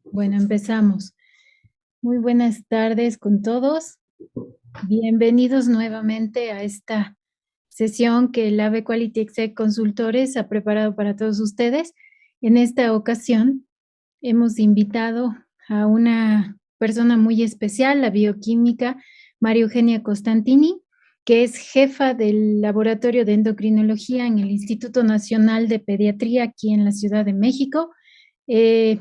Bueno, empezamos. Muy buenas tardes con todos. Bienvenidos nuevamente a esta sesión que el AVE Quality Exec Consultores ha preparado para todos ustedes. En esta ocasión hemos invitado a una persona muy especial, la bioquímica María Eugenia Costantini, que es jefa del Laboratorio de Endocrinología en el Instituto Nacional de Pediatría aquí en la Ciudad de México. Eh,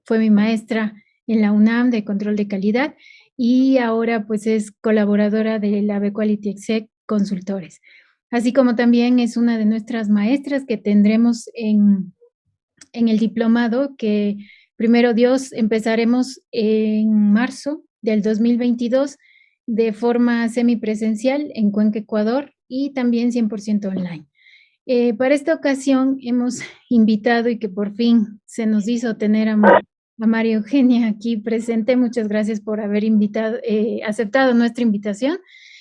Fue mi maestra en la UNAM de control de calidad y ahora pues es colaboradora de la AVE Quality Exec Consultores. Así como también es una de nuestras maestras que tendremos en el diplomado que primero Dios empezaremos en marzo del 2022 de forma semipresencial en Cuenca, Ecuador y también 100% online. Para esta ocasión hemos invitado y que por fin se nos hizo tener a María Eugenia aquí presente. Muchas gracias por haber aceptado nuestra invitación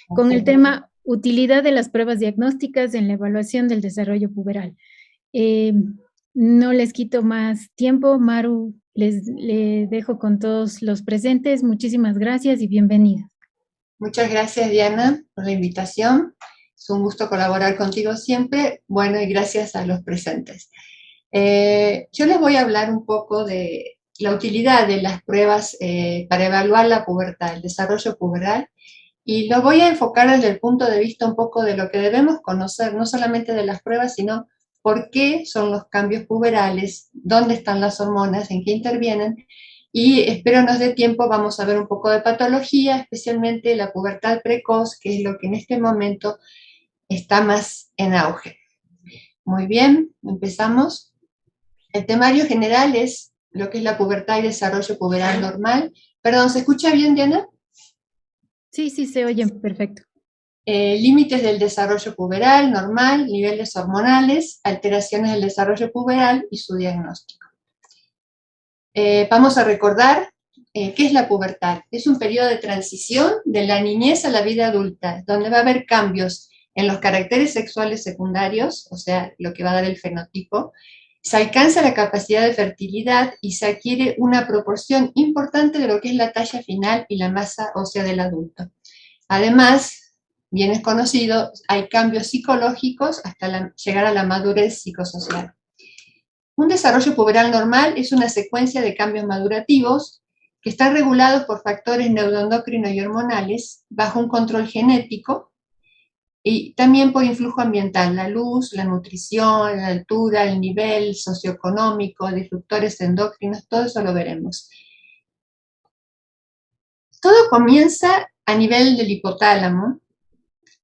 con el tema utilidad de las pruebas diagnósticas en la evaluación del desarrollo puberal. Eh, no les quito más tiempo, Maru, le dejo con todos los presentes. Muchísimas gracias y bienvenida. Muchas gracias, Diana, por la invitación. Es un gusto colaborar contigo siempre. Bueno, y gracias a los presentes. Yo les voy a hablar un poco de la utilidad de las pruebas para evaluar la pubertad, el desarrollo puberal, y lo voy a enfocar desde el punto de vista un poco de lo que debemos conocer, no solamente de las pruebas, sino por qué son los cambios puberales, dónde están las hormonas, en qué intervienen, y espero nos dé tiempo, vamos a ver un poco de patología, especialmente la pubertad precoz, que es lo que en este momento está más en auge. Muy bien, empezamos. El temario general es lo que es la pubertad y desarrollo puberal normal. Perdón, ¿se escucha bien, Diana? Sí, se oye perfecto. Límites del desarrollo puberal normal, niveles hormonales, alteraciones del desarrollo puberal y su diagnóstico. Vamos a recordar qué es la pubertad. Es un periodo de transición de la niñez a la vida adulta, donde va a haber cambios en los caracteres sexuales secundarios, o sea, lo que va a dar el fenotipo. Se alcanza la capacidad de fertilidad y se adquiere una proporción importante de lo que es la talla final y la masa ósea del adulto. Además, bien es conocido, hay cambios psicológicos hasta llegar a la madurez psicosocial. Un desarrollo puberal normal es una secuencia de cambios madurativos que están regulados por factores neuroendocrinos y hormonales bajo un control genético y también por influjo ambiental, la luz, la nutrición, la altura, el nivel socioeconómico, disruptores endocrinos, todo eso lo veremos. Todo comienza a nivel del hipotálamo,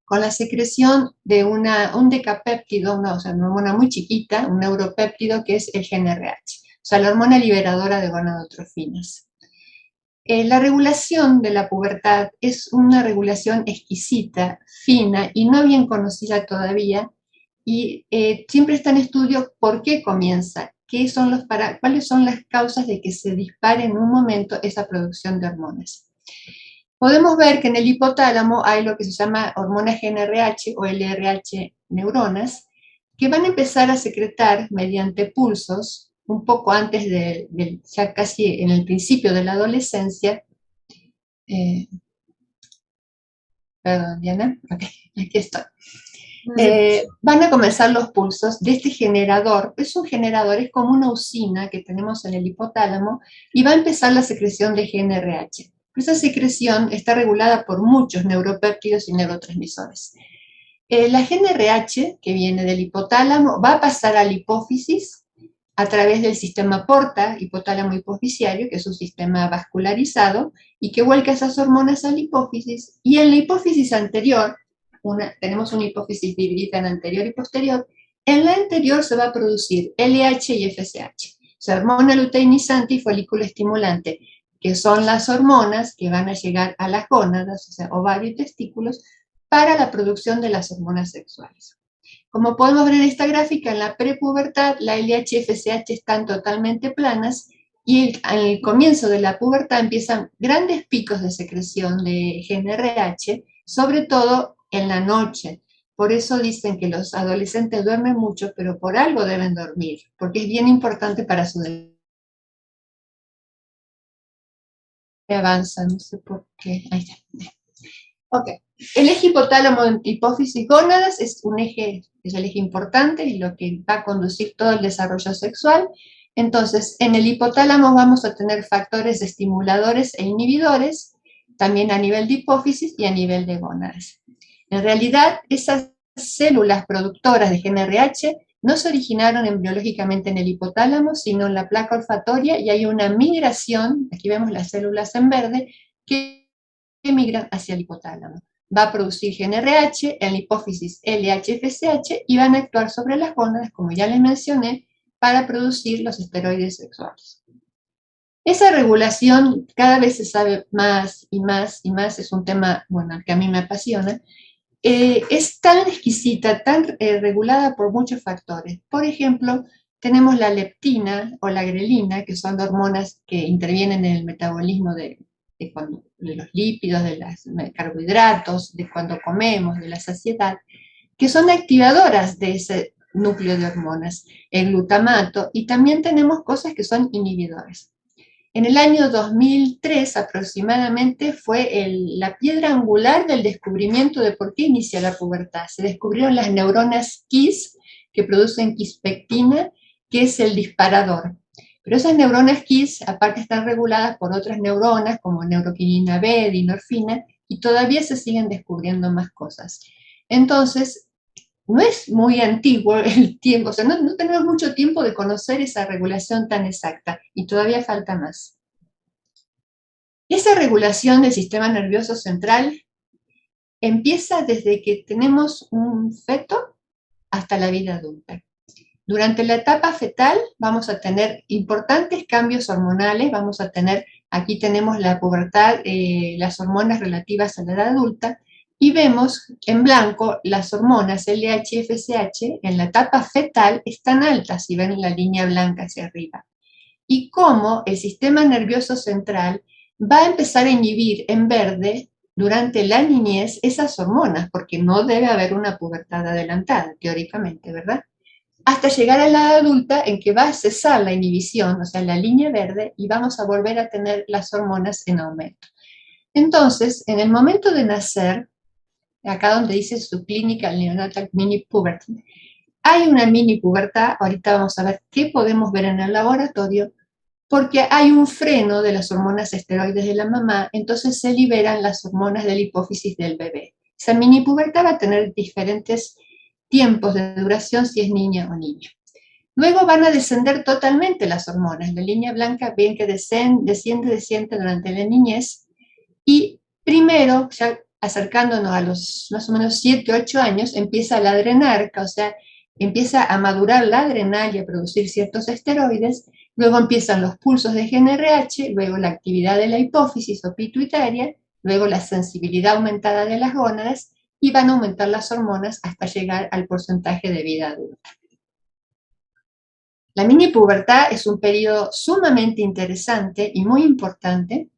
con la secreción de un decapéptido, una hormona muy chiquita, un neuropéptido que es el GnRH, o sea, la hormona liberadora de gonadotrofinas. La regulación de la pubertad es una regulación exquisita, fina y no bien conocida todavía, y siempre está en estudio por qué comienza, cuáles son las causas de que se dispare en un momento esa producción de hormonas. Podemos ver que en el hipotálamo hay lo que se llama hormona GnRH o LRH neuronas, que van a empezar a secretar mediante pulsos, un poco antes ya casi en el principio de la adolescencia. Perdón, Diana, okay, aquí estoy. Van a comenzar los pulsos de este generador. Es un generador, es como una usina que tenemos en el hipotálamo y va a empezar la secreción de GnRH. Esa secreción está regulada por muchos neuropéptidos y neurotransmisores. La GnRH, que viene del hipotálamo, va a pasar a la hipófisis a través del sistema porta, hipotálamo hipofisiario, que es un sistema vascularizado, y que vuelca esas hormonas a la hipófisis, y en la hipófisis anterior, tenemos una hipófisis dividida en anterior y posterior, en la anterior se va a producir LH y FSH, o sea, hormona luteinizante y folículo estimulante, que son las hormonas que van a llegar a las gónadas, o sea, ovario y testículos, para la producción de las hormonas sexuales. Como podemos ver en esta gráfica, en la prepubertad, la LH y FSH están totalmente planas y al comienzo de la pubertad empiezan grandes picos de secreción de GnRH, sobre todo en la noche, Por eso dicen que los adolescentes duermen mucho, pero por algo deben dormir, porque es bien importante para su avanza, no sé por qué. Ahí está. Ok. El eje hipotálamo entre hipófisis y gónadas es un eje, es el eje importante y lo que va a conducir todo el desarrollo sexual. Entonces, en el hipotálamo vamos a tener factores estimuladores e inhibidores, también a nivel de hipófisis y a nivel de gónadas. En realidad, esas células productoras de GnRH no se originaron embriológicamente en el hipotálamo, sino en la placa olfatoria, y hay una migración, aquí vemos las células en verde, que migran hacia el hipotálamo. Va a producir GnRH, en la hipófisis LH-FSH, y van a actuar sobre las gónadas, como ya les mencioné, para producir los esteroides sexuales. Esa regulación cada vez se sabe más y más y más, es un tema, bueno, que a mí me apasiona. Es tan exquisita, tan regulada por muchos factores. Por ejemplo, tenemos la leptina o la grelina, que son hormonas que intervienen en el metabolismo de los lípidos, de los carbohidratos, de cuando comemos, de la saciedad, que son activadoras de ese núcleo de hormonas, el glutamato, y también tenemos cosas que son inhibidores. En el año 2003 aproximadamente fue la piedra angular del descubrimiento de por qué inicia la pubertad. Se descubrieron las neuronas Kiss, que producen quispectina, que es el disparador. Pero esas neuronas Kiss, aparte, están reguladas por otras neuronas, como neuroquinina B, dinorfina, y todavía se siguen descubriendo más cosas. Entonces, no es muy antiguo el tiempo, o sea, no tenemos mucho tiempo de conocer esa regulación tan exacta, y todavía falta más. Esa regulación del sistema nervioso central empieza desde que tenemos un feto hasta la vida adulta. Durante la etapa fetal vamos a tener importantes cambios hormonales, vamos a tener, aquí tenemos la pubertad, las hormonas relativas a la edad adulta, y vemos en blanco las hormonas LH y FSH en la etapa fetal están altas, si ven la línea blanca hacia arriba. Y cómo el sistema nervioso central va a empezar a inhibir en verde durante la niñez esas hormonas, porque no debe haber una pubertad adelantada, teóricamente, ¿verdad? Hasta llegar a la edad adulta en que va a cesar la inhibición, o sea, la línea verde, y vamos a volver a tener las hormonas en aumento. Entonces, en el momento de nacer, acá donde dice su clínica neonatal mini puberty, hay una mini pubertad, ahorita vamos a ver qué podemos ver en el laboratorio, porque hay un freno de las hormonas esteroides de la mamá, entonces se liberan las hormonas de la hipófisis del bebé. Esa mini pubertad va a tener diferentes tiempos de duración si es niña o niño. Luego van a descender totalmente las hormonas. La línea blanca ven que desciende durante la niñez, y primero, ya acercándonos a los más o menos 7, 8 años, empieza la adrenarca, o sea, empieza a madurar la adrenal y a producir ciertos esteroides. Luego empiezan los pulsos de GnRH, luego la actividad de la hipófisis o pituitaria, luego la sensibilidad aumentada de las gónadas, y van a aumentar las hormonas hasta llegar al porcentaje de vida adulta. La mini pubertad es un periodo sumamente interesante y muy importante,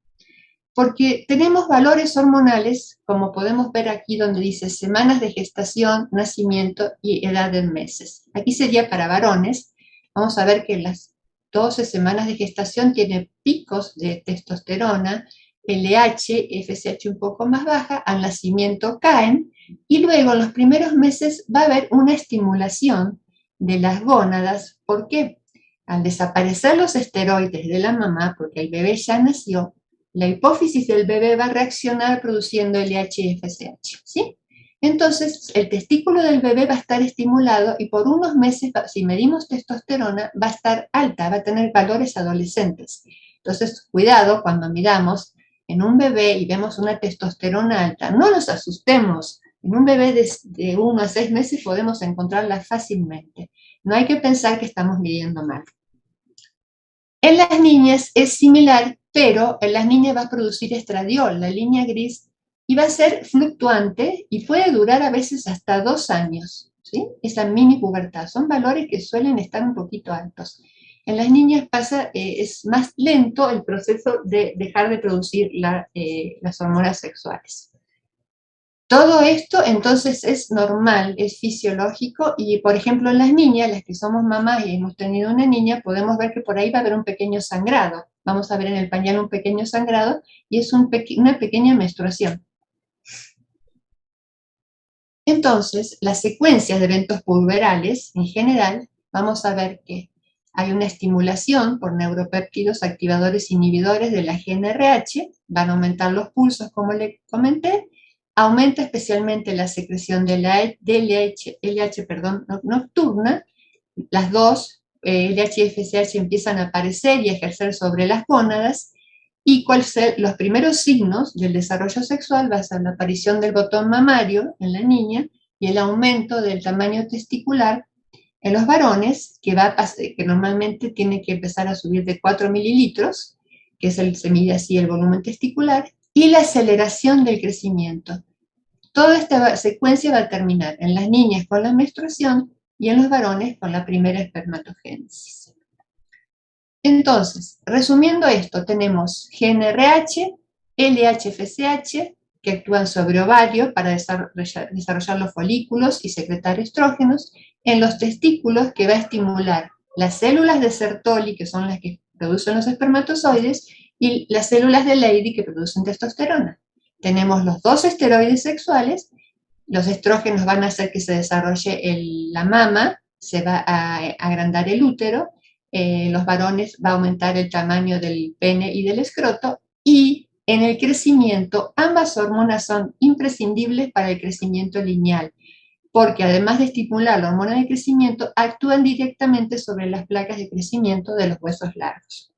porque tenemos valores hormonales, como podemos ver aquí donde dice semanas de gestación, nacimiento y edad en meses. Aquí sería para varones. Vamos a ver que las 12 semanas de gestación tienen picos de testosterona, LH, FSH un poco más baja, al nacimiento caen, y luego en los primeros meses va a haber una estimulación de las gónadas. ¿Por qué? Al desaparecer los esteroides de la mamá, porque el bebé ya nació, la hipófisis del bebé va a reaccionar produciendo LH y FSH, ¿sí? Entonces, el testículo del bebé va a estar estimulado, y por unos meses, si medimos testosterona, va a estar alta, va a tener valores adolescentes. Entonces, cuidado cuando miramos en un bebé y vemos una testosterona alta. No nos asustemos. En un bebé de 1 a 6 meses podemos encontrarla fácilmente. No hay que pensar que estamos midiendo mal. En las niñas es similar, pero en las niñas va a producir estradiol, la línea gris, y va a ser fluctuante y puede durar a veces hasta 2 años, ¿sí? Esa mini pubertad. Son valores que suelen estar un poquito altos. En las niñas es más lento el proceso de dejar de producir las hormonas sexuales. Todo esto entonces es normal, es fisiológico y por ejemplo en las niñas, las que somos mamás y hemos tenido una niña, podemos ver que por ahí va a haber un pequeño sangrado. Vamos a ver en el pañal un pequeño sangrado y es una pequeña menstruación. Entonces, las secuencias de eventos puberales en general, vamos a ver que hay una estimulación por neuropéptidos activadores inhibidores de la GnRH, van a aumentar los pulsos como le comenté, aumenta especialmente la secreción de la LH nocturna, las dos, LH y FSH, empiezan a aparecer y a ejercer sobre las gónadas, y los primeros signos del desarrollo sexual va a ser la aparición del botón mamario en la niña y el aumento del tamaño testicular en los varones, que normalmente tiene que empezar a subir de 4 mililitros, que se mide así el volumen testicular, y la aceleración del crecimiento. Toda esta secuencia va a terminar en las niñas con la menstruación y en los varones con la primera espermatogénesis. Entonces, resumiendo esto, tenemos GnRH, LH-FSH, que actúan sobre ovario para desarrollar los folículos y secretar estrógenos, en los testículos, que va a estimular las células de Sertoli, que son las que producen los espermatozoides, y las células de Leydig, que producen testosterona. Tenemos los dos esteroides sexuales, los estrógenos van a hacer que se desarrolle la mama, se va a agrandar el útero, los varones va a aumentar el tamaño del pene y del escroto, y en el crecimiento ambas hormonas son imprescindibles para el crecimiento lineal, porque además de estimular la hormona de crecimiento, actúan directamente sobre las placas de crecimiento de los huesos largos.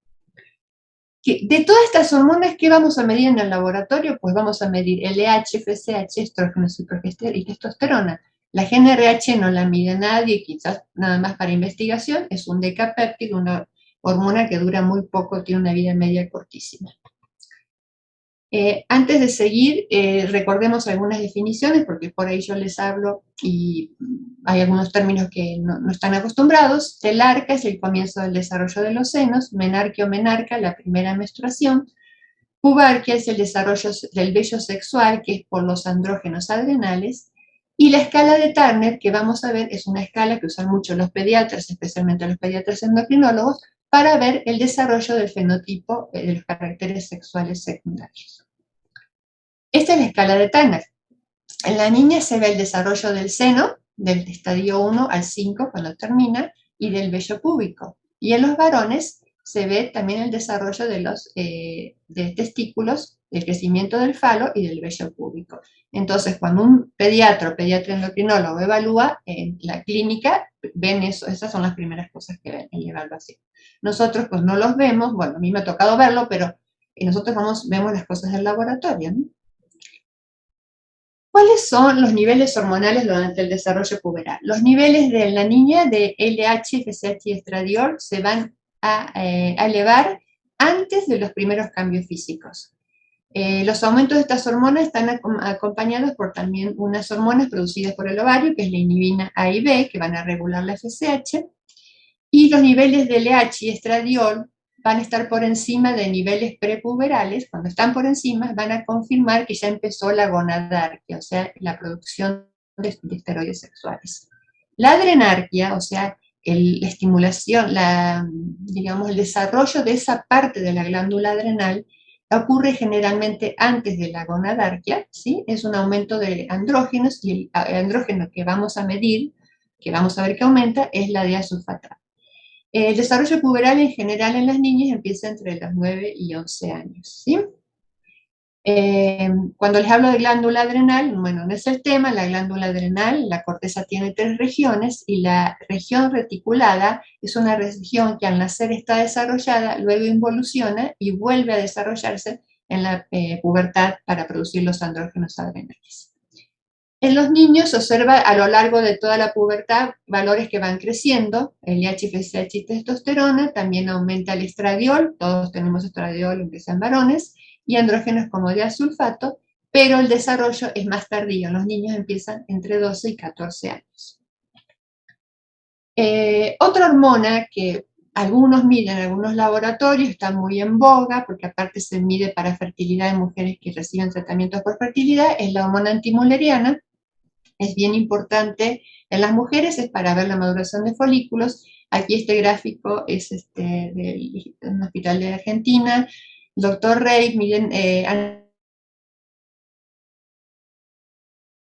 De todas estas hormonas, ¿qué vamos a medir en el laboratorio? Pues vamos a medir LH, FSH, estrógenos y testosterona. La GnRH no la mide nadie, quizás nada más para investigación, es un decapéptido, una hormona que dura muy poco, tiene una vida media cortísima. Antes de seguir, recordemos algunas definiciones, porque por ahí yo les hablo y hay algunos términos que no están acostumbrados. Telarca es el comienzo del desarrollo de los senos, menarquia o menarca, la primera menstruación. Pubarquia es el desarrollo del vello sexual, que es por los andrógenos adrenales. Y la escala de Turner, que vamos a ver, es una escala que usan mucho los pediatras, especialmente los pediatras endocrinólogos, para ver el desarrollo del fenotipo de los caracteres sexuales secundarios. Esta es la escala de Turner. En la niña se ve el desarrollo del seno, del estadio 1 al 5 cuando termina, y del vello púbico. Y en los varones se ve también el desarrollo de los testículos, el crecimiento del falo y del vello púbico. Entonces, cuando un pediatra endocrinólogo evalúa en la clínica, ven eso, esas son las primeras cosas que ven en la evaluación. Nosotros pues no los vemos, bueno, a mí me ha tocado verlo, pero nosotros vemos las cosas del laboratorio, ¿no? ¿Cuáles son los niveles hormonales durante el desarrollo puberal? Los niveles de la niña de LH, FSH y estradiol se van a elevar antes de los primeros cambios físicos. Los aumentos de estas hormonas están acompañados por también unas hormonas producidas por el ovario, que es la inhibina A y B, que van a regular la FSH, y los niveles de LH y estradiol van a estar por encima de niveles prepuberales. Cuando están por encima van a confirmar que ya empezó la gonadarquia, o sea, la producción de esteroides sexuales. La adrenarquia, o sea, la estimulación, digamos, el desarrollo de esa parte de la glándula adrenal ocurre generalmente antes de la gonadarquia, ¿sí? Es un aumento de andrógenos, y el andrógeno que vamos a medir, que vamos a ver que aumenta, es la diazulfatato. El desarrollo puberal en general en las niñas empieza entre los 9 y 11 años, ¿sí? Cuando les hablo de glándula adrenal, bueno, no es el tema. La glándula adrenal, la corteza tiene 3 regiones, y la región reticulada es una región que al nacer está desarrollada, luego involuciona y vuelve a desarrollarse en la pubertad para producir los andrógenos adrenales. En los niños se observa a lo largo de toda la pubertad valores que van creciendo, LH, FSH y testosterona, también aumenta el estradiol, todos tenemos estradiol, aunque sean varones, y andrógenos como diazulfato, pero el desarrollo es más tardío, los niños empiezan entre 12 y 14 años. Otra hormona que Algunos miden, algunos laboratorios, están muy en boga, porque aparte se mide para fertilidad en mujeres que reciben tratamientos por fertilidad, es la hormona antimuleriana. Es bien importante en las mujeres, es para ver la maduración de folículos. Aquí este gráfico es de un hospital de Argentina. Doctor Rey, miren,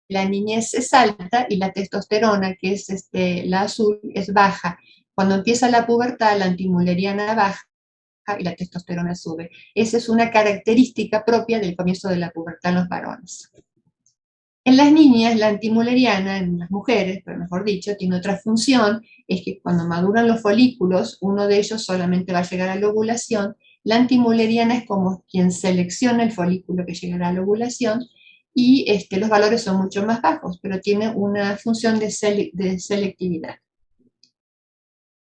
la niñez es alta y la testosterona, que es la azul, es baja. Cuando empieza la pubertad, la antimuleriana baja y la testosterona sube. Esa es una característica propia del comienzo de la pubertad en los varones. En las niñas, la antimuleriana, en las mujeres, pero mejor dicho, tiene otra función, es que cuando maduran los folículos, uno de ellos solamente va a llegar a la ovulación. La antimuleriana es como quien selecciona el folículo que llegará a la ovulación, y los valores son mucho más bajos, pero tiene una función de selectividad.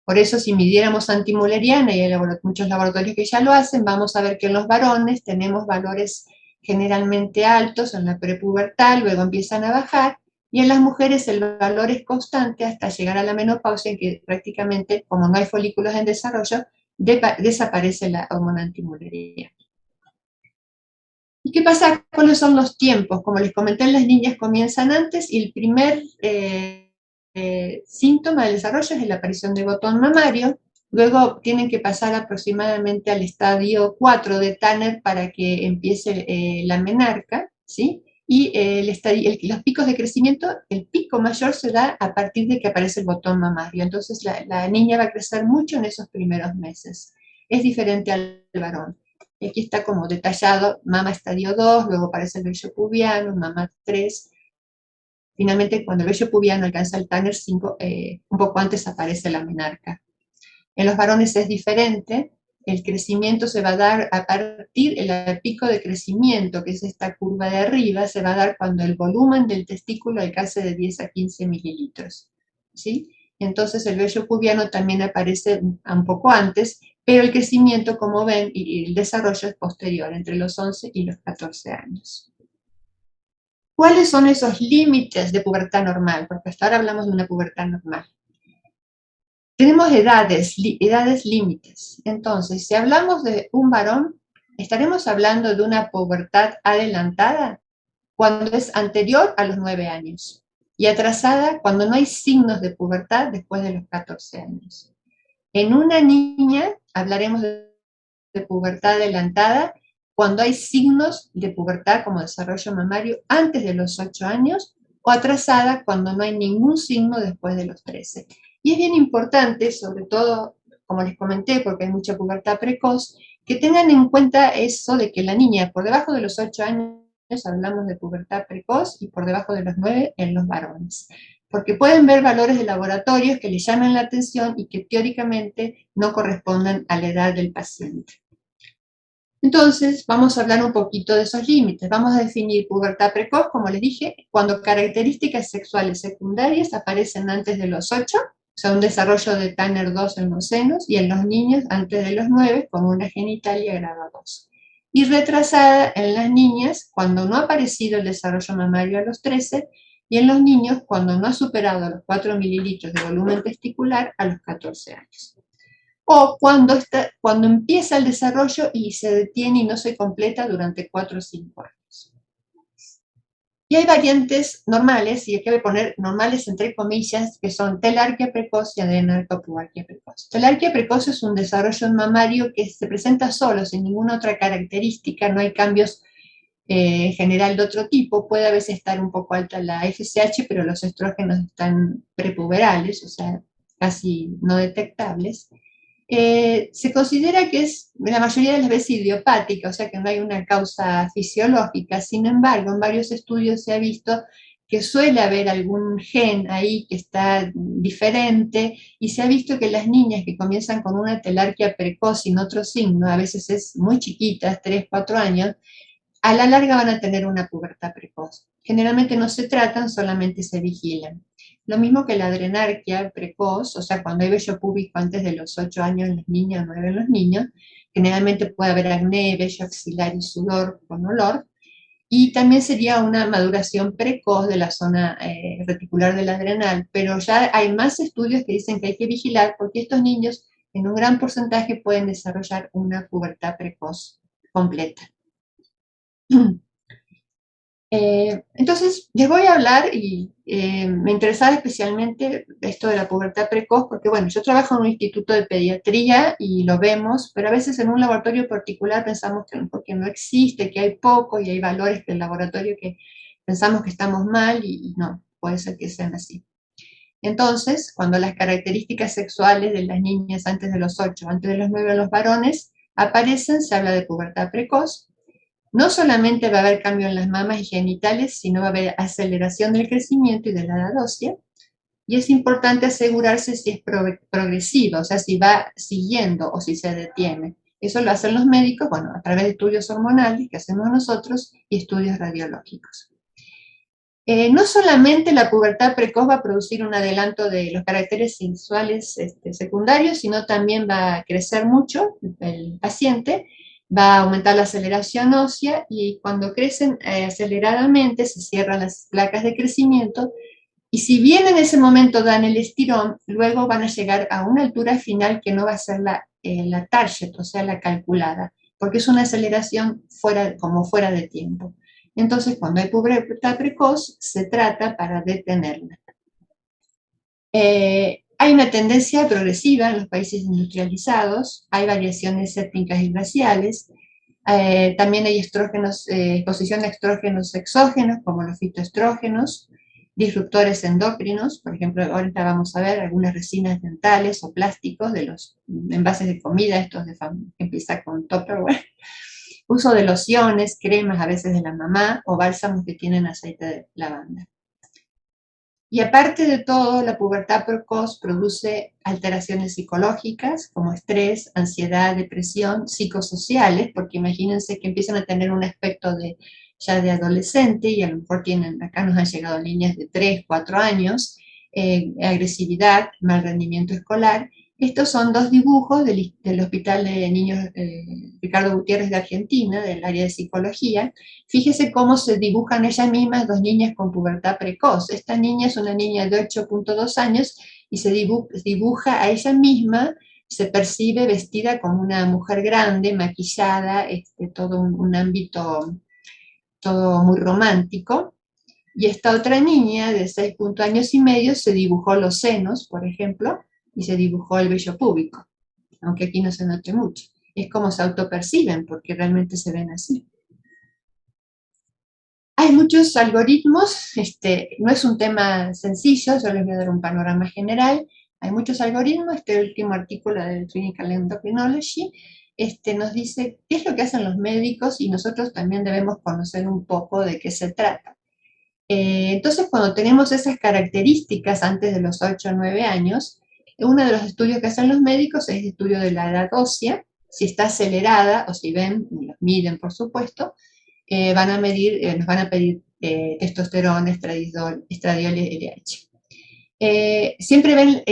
Por eso, si midiéramos antimuleriana, y hay muchos laboratorios que ya lo hacen, vamos a ver que en los varones tenemos valores generalmente altos en la prepubertad, luego empiezan a bajar, y en las mujeres el valor es constante hasta llegar a la menopausia, en que prácticamente, como no hay folículos en desarrollo, desaparece la hormona antimuleriana. ¿Y qué pasa? ¿Cuáles son los tiempos? Como les comenté, las niñas comienzan antes, y el primer síntoma del desarrollo es la aparición de botón mamario. Luego tienen que pasar aproximadamente al estadio 4 de Tanner para que empiece la menarca, ¿sí? Y los picos de crecimiento, el pico mayor se da a partir de que aparece el botón mamario. Entonces la niña va a crecer mucho en esos primeros meses. Es diferente al varón. Y aquí está como detallado: mama estadio 2, luego aparece el vello pubiano, mama 3. Finalmente, cuando el vello pubiano alcanza el Tanner 5, un poco antes aparece la menarca. En los varones es diferente, el crecimiento se va a dar a partir, el pico de crecimiento, que es esta curva de arriba, se va a dar cuando el volumen del testículo alcance de 10 a 15 mililitros, ¿sí? Entonces el vello pubiano también aparece un poco antes, pero el crecimiento, como ven, y el desarrollo es posterior, entre los 11 y los 14 años. ¿Cuáles son esos límites de pubertad normal? Porque hasta ahora hablamos de una pubertad normal. Tenemos edades límites. Entonces, si hablamos de un varón, estaremos hablando de una pubertad adelantada cuando es anterior a los 9 años y atrasada cuando no hay signos de pubertad después de los 14 años. En una niña hablaremos de pubertad adelantada cuando hay signos de pubertad como desarrollo mamario antes de los 8 años, o atrasada cuando no hay ningún signo después de los 13. Y es bien importante, sobre todo, como les comenté, porque hay mucha pubertad precoz, que tengan en cuenta eso de que la niña por debajo de los 8 años hablamos de pubertad precoz, y por debajo de los 9 en los varones. Porque pueden ver valores de laboratorios que les llamen la atención y que teóricamente no corresponden a la edad del paciente. Entonces, vamos a hablar un poquito de esos límites. Vamos a definir pubertad precoz, como les dije, cuando características sexuales secundarias aparecen antes de los 8, o sea, un desarrollo de Tanner 2 en los senos, y en los niños antes de los 9, como una genitalia grado 2. Y retrasada en las niñas cuando no ha aparecido el desarrollo mamario a los 13, y en los niños cuando no ha superado los 4 mililitros de volumen testicular a los 14 años. O cuando empieza el desarrollo y se detiene y no se completa durante 4 o 5 años. Y hay variantes normales, y aquí voy a poner normales entre comillas, que son telarquía precoz y adrenarcopubarquia precoz. Telarquía precoz es un desarrollo mamario que se presenta solo, sin ninguna otra característica, no hay cambios en general de otro tipo. Puede a veces estar un poco alta la FSH, pero los estrógenos están prepuberales, o sea, casi no detectables. Se considera que es la mayoría de las veces idiopática, o sea que no hay una causa fisiológica. Sin embargo, en varios estudios se ha visto que suele haber algún gen ahí que está diferente, y se ha visto que las niñas que comienzan con una telarquía precoz sin otro signo, a veces es muy chiquitas, 3, 4 años, a la larga van a tener una pubertad precoz. Generalmente no se tratan, solamente se vigilan. Lo mismo que la adrenarquia precoz, o sea, cuando hay vello púbico antes de los 8 años en las niñas, 9 en los niños, generalmente puede haber acné, vello axilar y sudor con olor, y también sería una maduración precoz de la zona reticular del adrenal, pero ya hay más estudios que dicen que hay que vigilar porque estos niños en un gran porcentaje pueden desarrollar una pubertad precoz completa. Entonces, les voy a hablar y me interesaba especialmente esto de la pubertad precoz, porque bueno, yo trabajo en un instituto de pediatría y lo vemos, pero a veces en un laboratorio particular pensamos que porque no existe, que hay poco y hay valores del laboratorio que pensamos que estamos mal y no, puede ser que sean así. Entonces, cuando las características sexuales de las niñas antes de los 8, antes de los 9 en los varones aparecen, se habla de pubertad precoz. No solamente va a haber cambio en las mamas y genitales, sino va a haber aceleración del crecimiento y de la edad ósea. Y es importante asegurarse si es progresivo, o sea, si va siguiendo o si se detiene. Eso lo hacen los médicos, bueno, a través de estudios hormonales que hacemos nosotros y estudios radiológicos. No solamente la pubertad precoz va a producir un adelanto de los caracteres sexuales secundarios, sino también va a crecer mucho el paciente, va a aumentar la aceleración ósea y cuando crecen aceleradamente se cierran las placas de crecimiento y si bien en ese momento dan el estirón, luego van a llegar a una altura final que no va a ser la target, o sea, la calculada, porque es una aceleración como fuera de tiempo. Entonces, cuando hay pubertad precoz, se trata para detenerla. Hay una tendencia progresiva en los países industrializados, hay variaciones étnicas y raciales, también hay exposición a estrógenos exógenos, como los fitoestrógenos, disruptores endocrinos, por ejemplo, ahorita vamos a ver algunas resinas dentales o plásticos de los envases de comida, estos que empieza con Tupperware, uso de lociones, cremas a veces de la mamá o bálsamos que tienen aceite de lavanda. Y aparte de todo, la pubertad precoz produce alteraciones psicológicas como estrés, ansiedad, depresión, psicosociales, porque imagínense que empiezan a tener un aspecto ya de adolescente y a lo mejor acá nos han llegado niñas de 3, 4 años, agresividad, mal rendimiento escolar. Estos son dos dibujos del Hospital de Niños Ricardo Gutiérrez de Argentina, del área de psicología. Fíjese cómo se dibujan ellas mismas dos niñas con pubertad precoz. Esta niña es una niña de 8.2 años y se dibuja a ella misma, se percibe vestida como una mujer grande, maquillada, todo un ámbito todo muy romántico. Y esta otra niña de 6 años y medio se dibujó los senos, por ejemplo, y se dibujó el vello púbico, aunque aquí no se note mucho. Es como se autoperciben, porque realmente se ven así. Hay muchos algoritmos, no es un tema sencillo, yo les voy a dar un panorama general. Hay muchos algoritmos, este último artículo del Clinical Endocrinology nos dice qué es lo que hacen los médicos y nosotros también debemos conocer un poco de qué se trata. Entonces, cuando tenemos esas características antes de los 8 o 9 años, uno de los estudios que hacen los médicos es el estudio de la edad ósea, si está acelerada o si ven, los miden por supuesto, van a medir, nos van a pedir testosterona, estradiol y LH. Siempre ven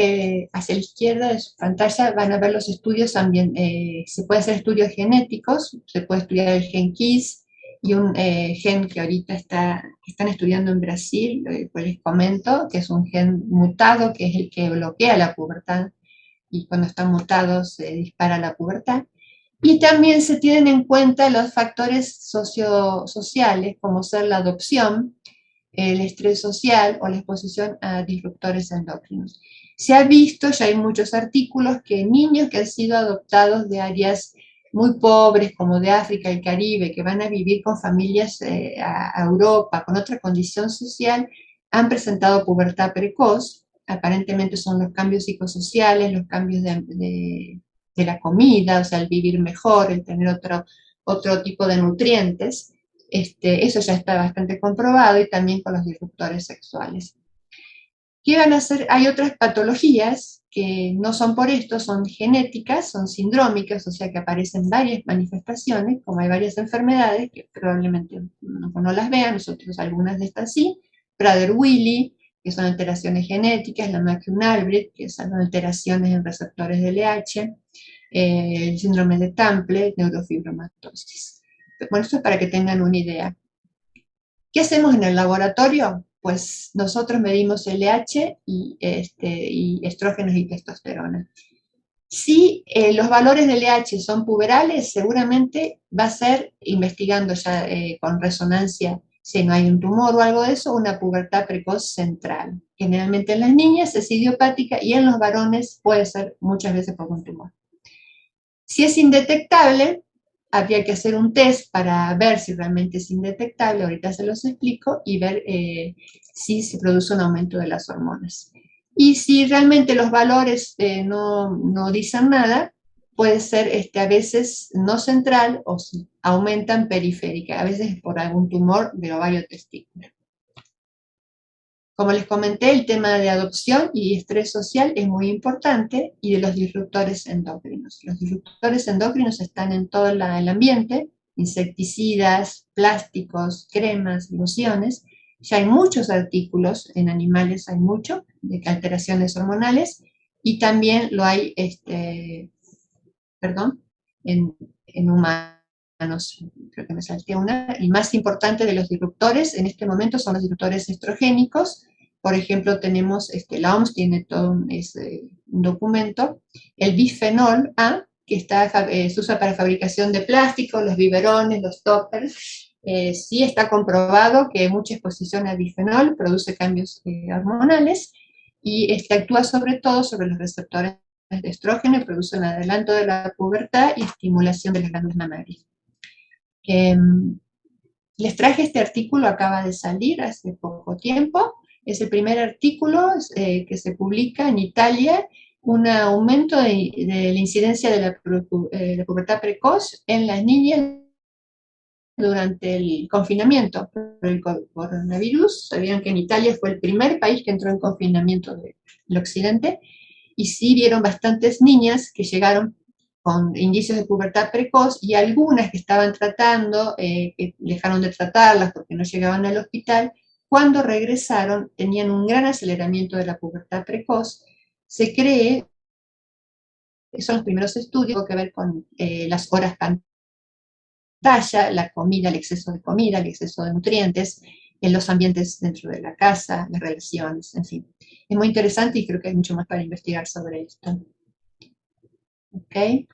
hacia la izquierda de su pantalla, van a ver los estudios también, se puede hacer estudios genéticos, se puede estudiar el gen KISS y un gen que ahorita están estudiando en Brasil, pues les comento, que es un gen mutado, que es el que bloquea la pubertad, y cuando está mutado se dispara la pubertad. Y también se tienen en cuenta los factores sociales, como ser la adopción, el estrés social o la exposición a disruptores endocrinos. Se ha visto, ya hay muchos artículos, que niños que han sido adoptados de áreas muy pobres, como de África y Caribe, que van a vivir con familias a Europa, con otra condición social, han presentado pubertad precoz. Aparentemente son los cambios psicosociales, los cambios de la comida, o sea, el vivir mejor, el tener otro tipo de nutrientes. Eso ya está bastante comprobado y también con los disruptores sexuales. ¿Qué van a hacer? Hay otras patologías que no son por esto, son genéticas, son sindrómicas, o sea que aparecen varias manifestaciones, como hay varias enfermedades que probablemente no las vean, nosotros algunas de estas sí, Prader-Willi, que son alteraciones genéticas, la McCune-Albright, que son alteraciones en receptores de LH, el síndrome de Temple, neurofibromatosis. Bueno, esto es para que tengan una idea. ¿Qué hacemos en el laboratorio? Pues nosotros medimos LH y estrógenos y testosterona. Si los valores del LH son puberales, seguramente va a ser, investigando ya con resonancia, si no hay un tumor o algo de eso, una pubertad precoz central. Generalmente en las niñas es idiopática y en los varones puede ser muchas veces por un tumor. Si es indetectable, habría que hacer un test para ver si realmente es indetectable, ahorita se los explico, y ver si se produce un aumento de las hormonas. Y si realmente los valores no dicen nada, puede ser a veces no central o si aumentan periférica, a veces por algún tumor de ovario testículo. Como les comenté, el tema de adopción y estrés social es muy importante, y de los disruptores endocrinos. Los disruptores endocrinos están en todo el ambiente, insecticidas, plásticos, cremas, lociones. Ya hay muchos artículos, en animales hay mucho, de alteraciones hormonales, y también lo hay, en humanos. Creo que me salté una. El más importante de los disruptores en este momento son los disruptores estrogénicos. Por ejemplo, tenemos, la OMS tiene todo un documento, el bifenol A, que se usa para fabricación de plástico, los biberones, los toppers. Sí está comprobado que mucha exposición al bifenol produce cambios hormonales, y actúa sobre todo sobre los receptores de estrógeno y produce un adelanto de la pubertad y estimulación de las glándulas mamarias. Les traje este artículo, acaba de salir hace poco tiempo. Es el primer artículo que se publica en Italia, un aumento de la incidencia de la pubertad precoz en las niñas durante el confinamiento por el coronavirus. Sabían que en Italia fue el primer país que entró en confinamiento del occidente, y sí vieron bastantes niñas que llegaron con indicios de pubertad precoz, y algunas que estaban tratando, que dejaron de tratarlas porque no llegaban al hospital, cuando regresaron tenían un gran aceleramiento de la pubertad precoz. Se cree, son los primeros estudios, que ver con las horas pantalla, la comida, el exceso de comida, el exceso de nutrientes, en los ambientes dentro de la casa, las relaciones, en fin. Es muy interesante y creo que hay mucho más para investigar sobre esto. ¿Ok?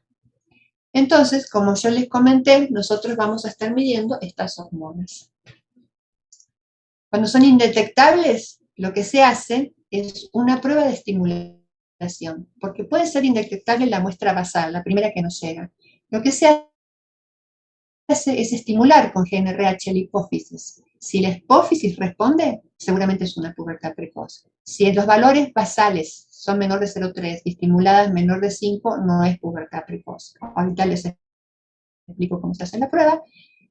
Entonces, como yo les comenté, nosotros vamos a estar midiendo estas hormonas. Cuando son indetectables, lo que se hace es una prueba de estimulación, porque puede ser indetectable la muestra basal, la primera que nos llega. Lo que se hace es estimular con GnRH la hipófisis. Si la hipófisis responde, seguramente es una pubertad precoz. Si los valores basales son menor de 0,3 y estimuladas menor de 5, no es pubertad precoz. Ahorita les explico cómo se hace la prueba.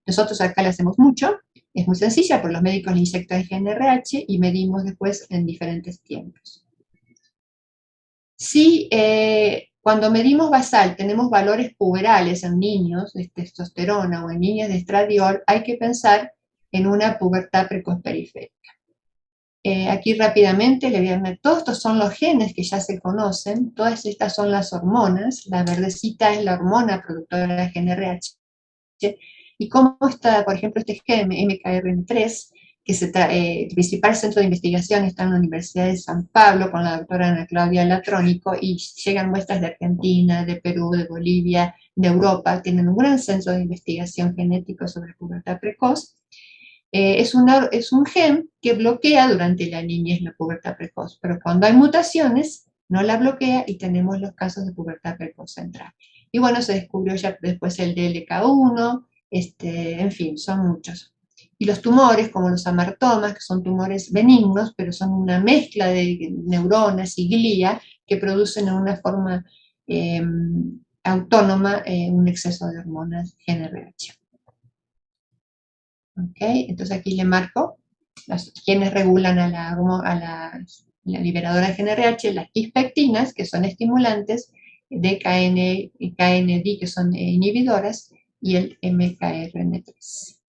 Nosotros acá la hacemos mucho, es muy sencilla, por los médicos le inyectan GnRH y medimos después en diferentes tiempos. Si cuando medimos basal tenemos valores puberales en niños de testosterona o en niñas de estradiol, hay que pensar en una pubertad precoz periférica. Aquí rápidamente le voy a ver, todos estos son los genes que ya se conocen, todas estas son las hormonas, la verdecita es la hormona productora de GnRH, y cómo está, por ejemplo, este gen MKRN3, que el principal centro de investigación está en la Universidad de San Pablo con la doctora Ana Claudia Latrónico, y llegan muestras de Argentina, de Perú, de Bolivia, de Europa. Tienen un gran centro de investigación genético sobre pubertad precoz. Es un gen que bloquea durante la niñez la pubertad precoz, pero cuando hay mutaciones no la bloquea, y tenemos los casos de pubertad precoz central. Y bueno, se descubrió ya después el DLK1, en fin, son muchos. Y los tumores, como los amartomas, que son tumores benignos, pero son una mezcla de neuronas y glía que producen en una forma autónoma un exceso de hormonas GnRH. ¿Ok? Entonces aquí le marco quienes regulan a la liberadora de GnRH, las quispectinas, que son estimulantes, DKN y KND, que son inhibidoras, y el MKRN3.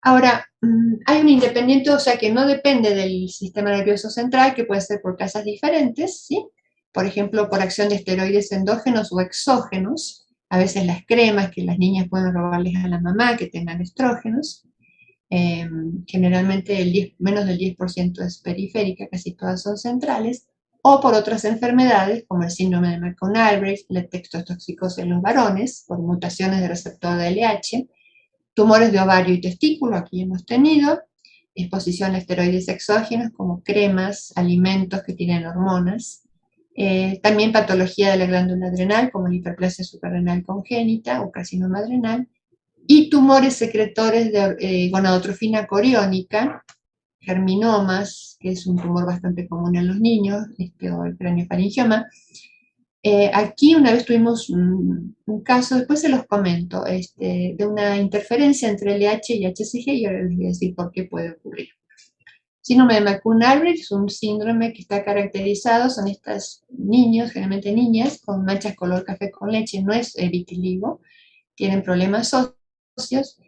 Ahora, hay un independiente, o sea, que no depende del sistema nervioso central, que puede ser por causas diferentes, ¿sí? Por ejemplo, por acción de esteroides endógenos o exógenos, a veces las cremas que las niñas pueden robarles a la mamá que tengan estrógenos. Generalmente menos del 10% es periférica, casi todas son centrales. o por otras enfermedades como el síndrome de McCone-Albright, la testotoxicosis en los varones, por mutaciones de receptor de LH, tumores de ovario y testículo, aquí hemos tenido, exposición a esteroides exógenos como cremas, alimentos que tienen hormonas, también patología de la glándula adrenal como la hiperplasia suprarrenal congénita o carcinoma adrenal, y tumores secretores de gonadotrofina coriónica, germinomas, que es un tumor bastante común en los niños, o el craneofaringioma. Aquí una vez tuvimos un caso, después se los comento, de una interferencia entre LH y HCG, y ahora les voy a decir por qué puede ocurrir. Síndrome de McCune-Albright es un síndrome que está caracterizado, son estos niños, generalmente niñas, con manchas color café con leche, no es vitiligo, tienen problemas óseos,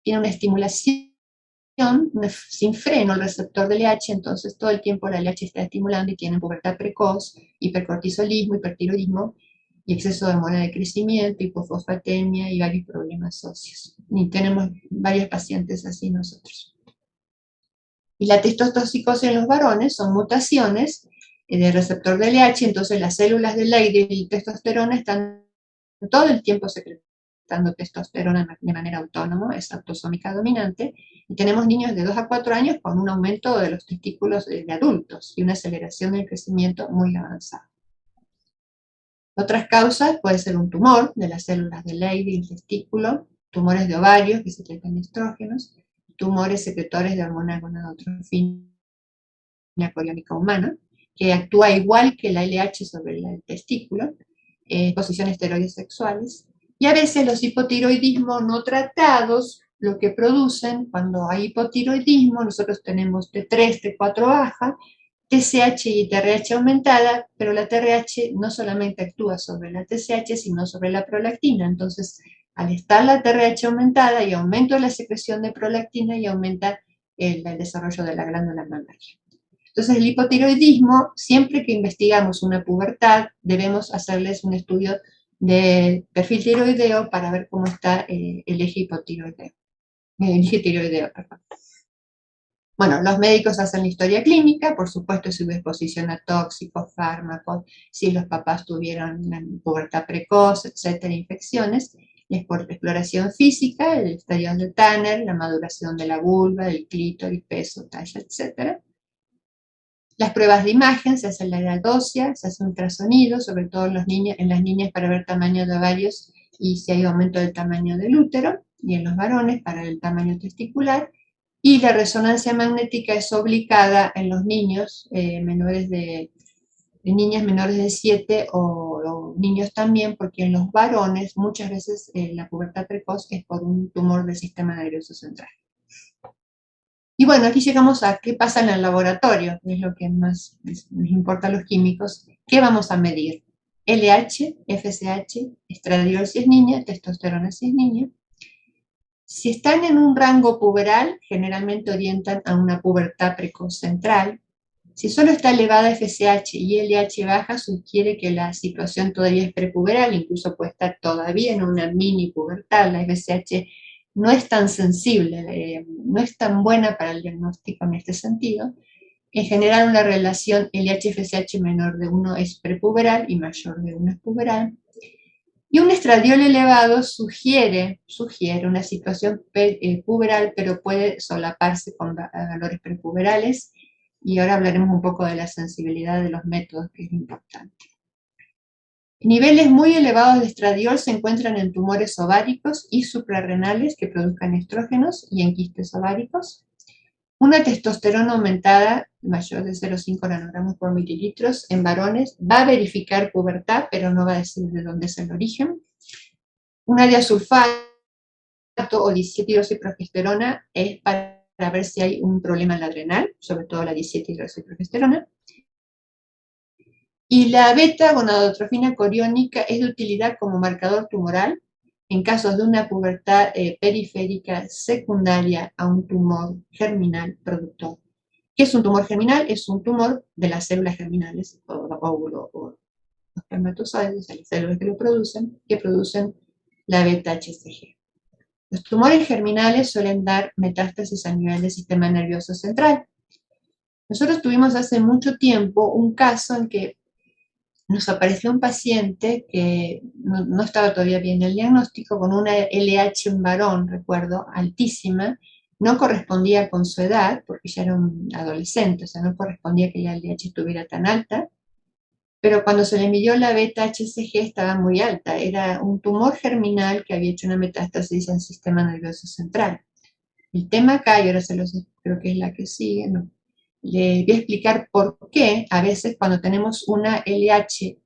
tienen una estimulación sin freno el receptor del LH, entonces todo el tiempo la LH está estimulando y tienen pubertad precoz, hipercortisolismo, hipertiroidismo y exceso de hormona de crecimiento, hipofosfatemia y varios problemas óseos. Y tenemos varios pacientes así nosotros. Y la testotoxicosis en los varones son mutaciones del receptor del LH, entonces las células de Leydig y testosterona están todo el tiempo secretando testosterona de manera autónoma, es autosómica dominante, y tenemos niños de 2 a 4 años con un aumento de los testículos de adultos y una aceleración del crecimiento muy avanzada. Otras causas puede ser un tumor de las células de Leydig y el testículo, tumores de ovarios que secretan estrógenos, tumores secretores de hormona gonadotrofina coriónica humana, que actúa igual que la LH sobre el testículo, exposición a esteroides sexuales, y a veces los hipotiroidismos no tratados, lo que producen, cuando hay hipotiroidismo, nosotros tenemos T3, T4 baja, TSH y TRH aumentada, pero la TRH no solamente actúa sobre la TSH, sino sobre la prolactina. Entonces, al estar la TRH aumentada, y aumento la secreción de prolactina y aumenta el desarrollo de la glándula mamaria. Entonces, el hipotiroidismo, siempre que investigamos una pubertad, debemos hacerles un estudio de perfil tiroideo para ver cómo está el eje hipotiroideo. El eje tiroideo, perdón. Bueno, los médicos hacen la historia clínica, por supuesto, si hubo exposición a tóxicos, fármacos, si los papás tuvieron una pubertad precoz, etcétera, infecciones, la exploración física, el estadio de Tanner, la maduración de la vulva, del clítoris, peso, talla, etcétera. Las pruebas de imagen, se hace la edad ósea, se hace un ultrasonido, sobre todo en las niñas para ver tamaño de ovarios y si hay aumento del tamaño del útero, y en los varones para el tamaño testicular. Y la resonancia magnética es obligada en los niños niñas menores de 7 o niños también, porque en los varones muchas veces la pubertad precoz es por un tumor del sistema nervioso central. Y bueno, aquí llegamos a qué pasa en el laboratorio, que es lo que más les importa a los químicos. ¿Qué vamos a medir? LH, FSH, estradiol si es niña, testosterona si es niño. Si están en un rango puberal, generalmente orientan a una pubertad precoz central. Si solo está elevada FSH y LH baja, sugiere que la situación todavía es prepuberal, incluso puede estar todavía en una mini pubertad. La FSH no es tan sensible, no es tan buena para el diagnóstico en este sentido. En general, una relación LH-FSH menor de 1 es prepuberal y mayor de 1 es puberal. Y un estradiol elevado sugiere una situación puberal, pero puede solaparse con valores prepuberales. Y ahora hablaremos un poco de la sensibilidad de los métodos, que es importante. Niveles muy elevados de estradiol se encuentran en tumores ováricos y suprarrenales que produzcan estrógenos y en quistes ováricos. Una testosterona aumentada mayor de 0,5 nanogramos por mililitros en varones va a verificar pubertad, pero no va a decir de dónde es el origen. Un diasulfato o 17-hidroxiprogesterona es para ver si hay un problema en la adrenal, sobre todo la 17-hidroxiprogesterona. Y la beta-gonadotrofina coriónica es de utilidad como marcador tumoral en casos de una pubertad periférica secundaria a un tumor germinal productor. ¿Qué es un tumor germinal? Es un tumor de las células germinales, óvulo o los espermatozoides, las células que producen la beta-HCG. Los tumores germinales suelen dar metástasis a nivel del sistema nervioso central. Nosotros tuvimos hace mucho tiempo un caso en que nos apareció un paciente que no estaba todavía bien el diagnóstico, con una LH en varón, recuerdo, altísima, no correspondía con su edad, porque ya era un adolescente, o sea, no correspondía que la LH estuviera tan alta, pero cuando se le midió la beta-HCG estaba muy alta, era un tumor germinal que había hecho una metástasis en el sistema nervioso central. El tema acá, y ahora creo que es la que sigue, ¿no? Le voy a explicar por qué a veces cuando tenemos una LH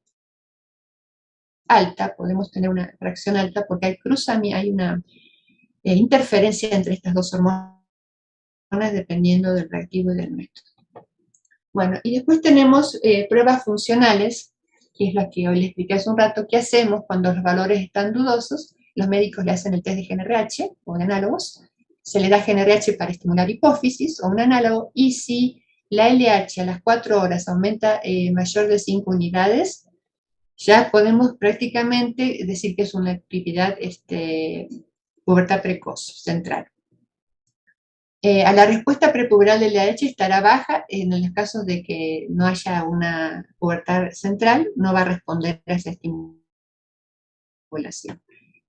alta, podemos tener una reacción alta porque hay una interferencia entre estas dos hormonas dependiendo del reactivo y del método. Bueno, y después tenemos pruebas funcionales, que es la que hoy les expliqué hace un rato, qué hacemos cuando los valores están dudosos. Los médicos le hacen el test de GNRH o de análogos, se le da GNRH para estimular hipófisis o un análogo, y si la LH a las 4 horas aumenta mayor de 5 unidades, ya podemos prácticamente decir que es una actividad pubertad precoz central. A la respuesta prepuberal de la LH estará baja en los casos de que no haya una pubertad central, no va a responder a esa estimulación.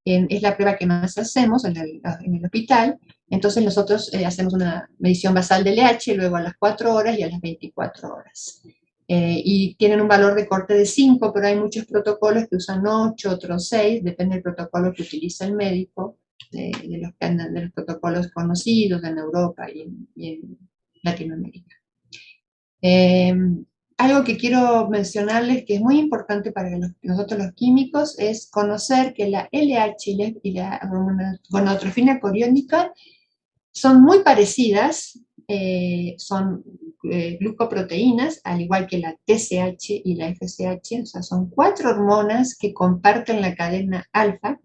Es la prueba que más hacemos en el hospital. Entonces nosotros hacemos una medición basal de LH, luego a las 4 horas y a las 24 horas. Y tienen un valor de corte de 5, pero hay muchos protocolos que usan 8, otros 6, depende del protocolo que utiliza el médico, de los protocolos conocidos en Europa y en Latinoamérica. Algo que quiero mencionarles que es muy importante para nosotros los químicos es conocer que la LH y la gonadotrofina coriónica son muy parecidas, son glucoproteínas, al igual que la TSH y la FSH, o sea, son 4 hormonas que comparten la cadena alfa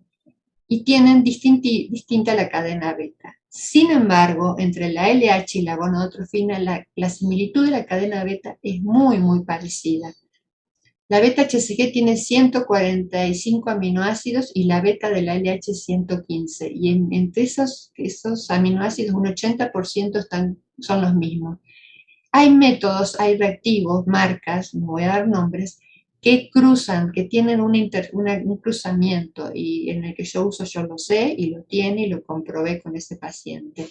y tienen distinta la cadena beta. Sin embargo, entre la LH y la gonadotrofina, la similitud de la cadena beta es muy, muy parecida. La beta-HCG tiene 145 aminoácidos y la beta de la LH 115. Y entre esos aminoácidos, un 80% son los mismos. Hay métodos, hay reactivos, marcas, no voy a dar nombres, que cruzan, que tienen un cruzamiento, y en el que yo uso, yo lo sé, y lo tiene, y lo comprobé con ese paciente.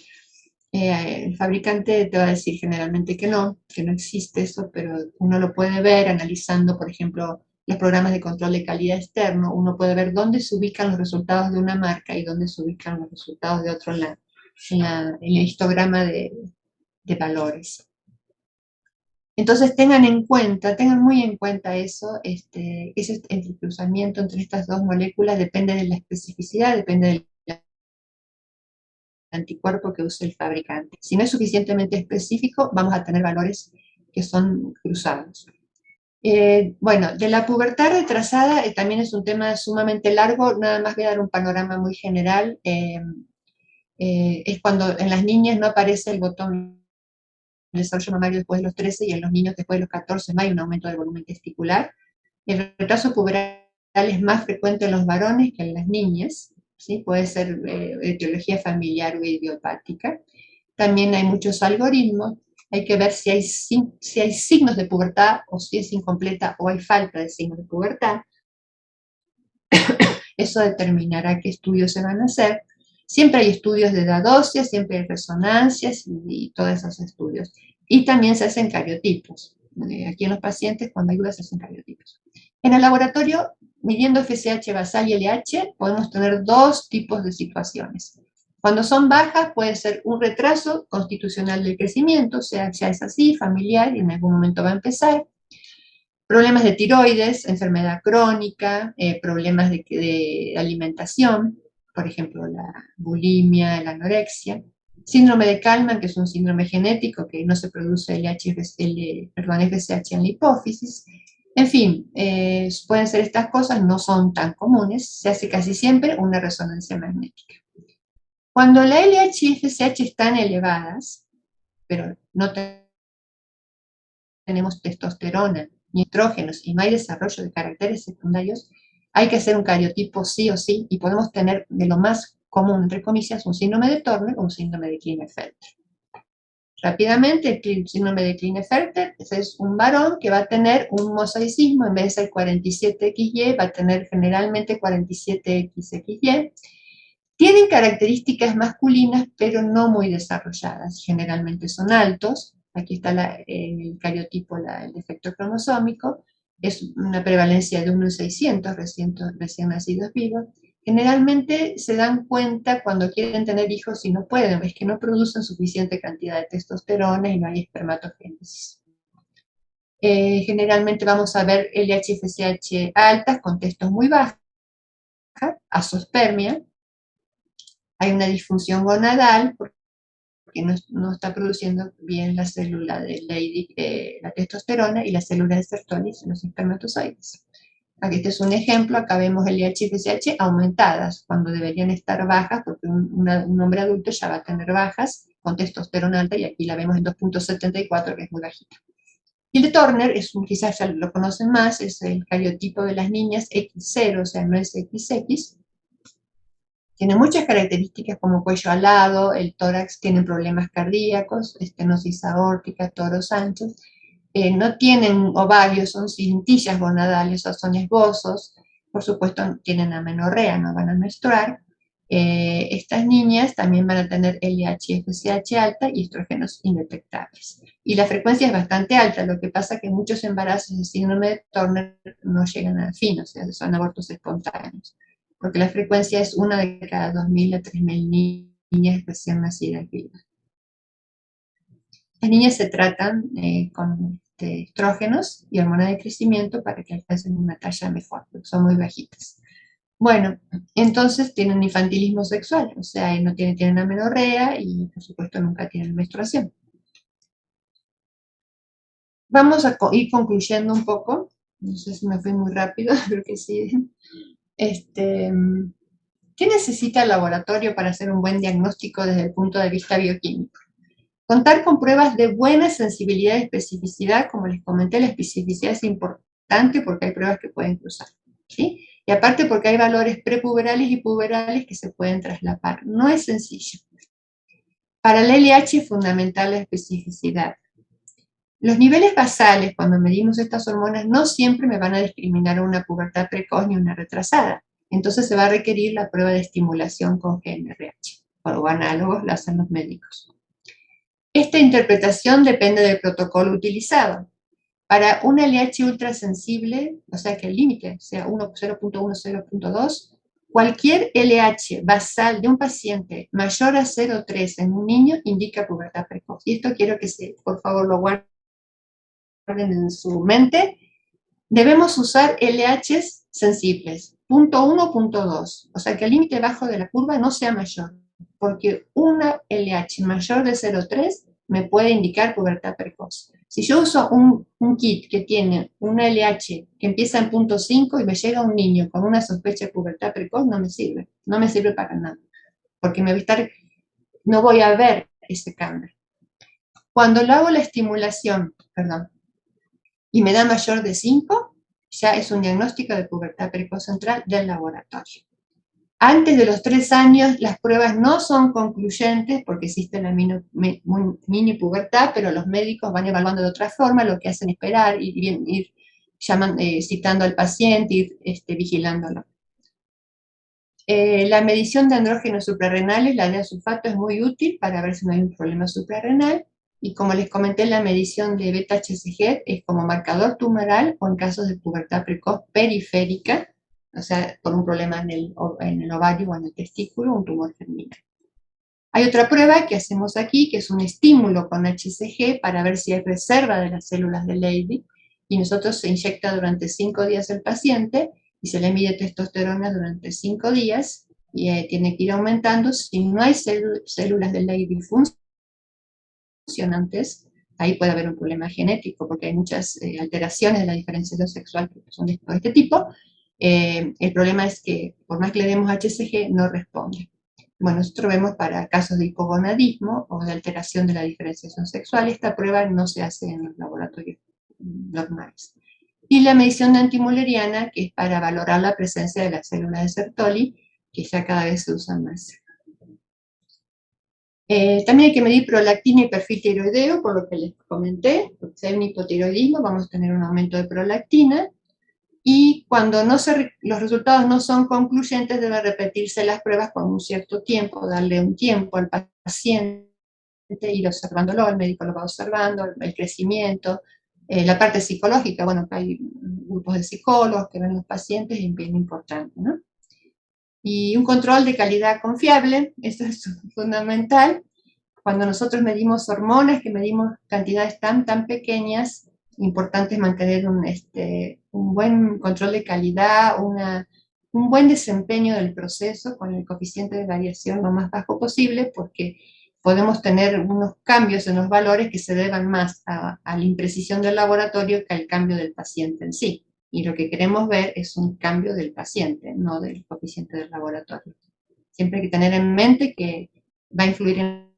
El fabricante te va a decir generalmente que no existe eso, pero uno lo puede ver analizando, por ejemplo, los programas de control de calidad externo. Uno puede ver dónde se ubican los resultados de una marca y dónde se ubican los resultados de otro en el histograma de valores. Entonces tengan muy en cuenta eso, el cruzamiento entre estas dos moléculas depende de la especificidad, depende del anticuerpo que use el fabricante. Si no es suficientemente específico, vamos a tener valores que son cruzados. Bueno, de la pubertad retrasada también es un tema sumamente largo, nada más voy a dar un panorama muy general. Es cuando en las niñas no aparece el botón de desarrollo mamario después de los 13 y en los niños después de los 14 no hay un aumento del volumen testicular. El retraso puberal es más frecuente en los varones que en las niñas, ¿sí? Puede ser etiología familiar o idiopática. También hay muchos algoritmos. Hay que ver si hay signos de pubertad, o si es incompleta, o hay falta de signos de pubertad. Eso determinará qué estudios se van a hacer. Siempre hay estudios de edad ósea, siempre hay resonancias y todos esos estudios. Y también se hacen cariotipos. Aquí en los pacientes, cuando hay dudas, se hacen cariotipos. En el laboratorio, midiendo FSH basal y LH, podemos tener dos tipos de situaciones. Cuando son bajas, puede ser un retraso constitucional del crecimiento, o sea, ya es así, familiar, y en algún momento va a empezar. Problemas de tiroides, enfermedad crónica, problemas de alimentación, por ejemplo, la bulimia, la anorexia. Síndrome de Kallmann, que es un síndrome genético que no se produce FSH en la hipófisis. En fin, pueden ser estas cosas, no son tan comunes, se hace casi siempre una resonancia magnética. Cuando la LH y FSH están elevadas, pero no tenemos testosterona ni estrógenos y no hay desarrollo de caracteres secundarios, hay que hacer un cariotipo sí o sí, y podemos tener de lo más común, entre comillas, un síndrome de Turner o un síndrome de Klinefelter. rápidamente, el síndrome de Klinefelter, ese es un varón que va a tener un mosaicismo, en vez de ser 47XY, va a tener generalmente 47XXY. Tienen características masculinas, pero no muy desarrolladas. Generalmente son altos. Aquí está el cariotipo, el defecto cromosómico. Es una prevalencia de 1 en 600 recién nacidos vivos. Generalmente se dan cuenta cuando quieren tener hijos y no pueden, es que no producen suficiente cantidad de testosterona y no hay espermatogénesis. Generalmente vamos a ver LH-FSH altas con testos muy bajas, azospermia. Hay una disfunción gonadal porque no está produciendo bien la célula de Leydig, la testosterona y las células de Sertoli en los espermatozoides. Aquí este es un ejemplo, acá vemos el LH y FSH aumentadas, cuando deberían estar bajas, porque un hombre adulto ya va a tener bajas con testosterona alta, y aquí la vemos en 2.74, que es muy bajita. Y el de Turner, quizás ya lo conocen más, es el cariotipo de las niñas X0, o sea, no es XX. Tiene muchas características como cuello alado, el tórax tiene problemas cardíacos, estenosis aórtica, toros anchos. No tienen ovarios, son cintillas gonadales o son esbozos. Por supuesto, tienen amenorrea, no van a menstruar. Estas niñas también van a tener LH y FSH alta y estrógenos indetectables. Y la frecuencia es bastante alta, lo que pasa que muchos embarazos de síndrome de Turner no llegan al fin, o sea, son abortos espontáneos, porque la frecuencia es 1 de cada 2.000 a 3.000 niñas recién nacidas vivas. Las niñas se tratan con estrógenos y hormona de crecimiento para que alcancen una talla mejor, porque son muy bajitas. Bueno, entonces tienen infantilismo sexual, o sea, no tienen amenorrea y por supuesto nunca tienen menstruación. Vamos a ir concluyendo un poco, no sé si me fui muy rápido, creo que sí. ¿Qué necesita el laboratorio para hacer un buen diagnóstico desde el punto de vista bioquímico? Contar con pruebas de buena sensibilidad y especificidad, como les comenté, la especificidad es importante porque hay pruebas que pueden cruzar, ¿sí? Y aparte porque hay valores prepuberales y puberales que se pueden traslapar. No es sencillo. Para el LH es fundamental la especificidad. Los niveles basales, cuando medimos estas hormonas, no siempre me van a discriminar a una pubertad precoz ni una retrasada. Entonces se va a requerir la prueba de estimulación con GNRH, o análogos la hacen los médicos. Esta interpretación depende del protocolo utilizado. Para un LH ultrasensible, o sea que el límite sea 0.1, 0.2, cualquier LH basal de un paciente mayor a 0.3 en un niño indica pubertad precoz. Y esto quiero que por favor lo guarden en su mente. Debemos usar LHs sensibles, 0.1, 0.2, o sea que el límite bajo de la curva no sea mayor, porque una LH mayor de 0.3 me puede indicar pubertad precoz. Si yo uso un kit que tiene una LH que empieza en 0.5 y me llega un niño con una sospecha de pubertad precoz, no me sirve para nada, porque no voy a ver ese cambio. Cuando lo hago la estimulación, y me da mayor de 5, ya es un diagnóstico de pubertad precoz central del laboratorio. Antes de los 3 años, las pruebas no son concluyentes porque existe la mini pubertad, pero los médicos van evaluando de otra forma, lo que hacen es esperar, ir citando al paciente, ir vigilándolo. La medición de andrógenos suprarrenales, la de sulfato, es muy útil para ver si no hay un problema suprarrenal. Y como les comenté, la medición de beta-HCG es como marcador tumoral o en casos de pubertad precoz periférica, o sea, por un problema en el ovario o en el testículo, un tumor germinal. Hay otra prueba que hacemos aquí, que es un estímulo con HCG para ver si hay reserva de las células de Leydig, y nosotros se inyecta durante 5 días el paciente y se le mide testosterona durante 5 días y tiene que ir aumentando. Si no hay células de Leydig funcionantes, ahí puede haber un problema genético porque hay muchas alteraciones de la diferenciación sexual que son de este tipo. El problema es que por más que le demos HCG no responde. Bueno, nosotros vemos para casos de hipogonadismo o de alteración de la diferenciación sexual, esta prueba no se hace en los laboratorios normales. Y la medición de antimuleriana, que es para valorar la presencia de las células de Sertoli, que ya cada vez se usan más. También hay que medir prolactina y perfil tiroideo, por lo que les comenté, porque si hay un hipotiroidismo vamos a tener un aumento de prolactina, y cuando los resultados no son concluyentes debe repetirse las pruebas con un cierto tiempo, darle un tiempo al paciente, ir observándolo, el médico lo va observando, el crecimiento, la parte psicológica, bueno, hay grupos de psicólogos que ven los pacientes, es bien importante, ¿no? Y un control de calidad confiable, esto es fundamental. Cuando nosotros medimos hormonas, que medimos cantidades tan pequeñas, importante es mantener un buen control de calidad, un buen desempeño del proceso con el coeficiente de variación lo más bajo posible, porque podemos tener unos cambios en los valores que se deban más a la imprecisión del laboratorio que al cambio del paciente en sí. Y lo que queremos ver es un cambio del paciente, no del coeficiente del laboratorio. Siempre hay que tener en mente que va a influir en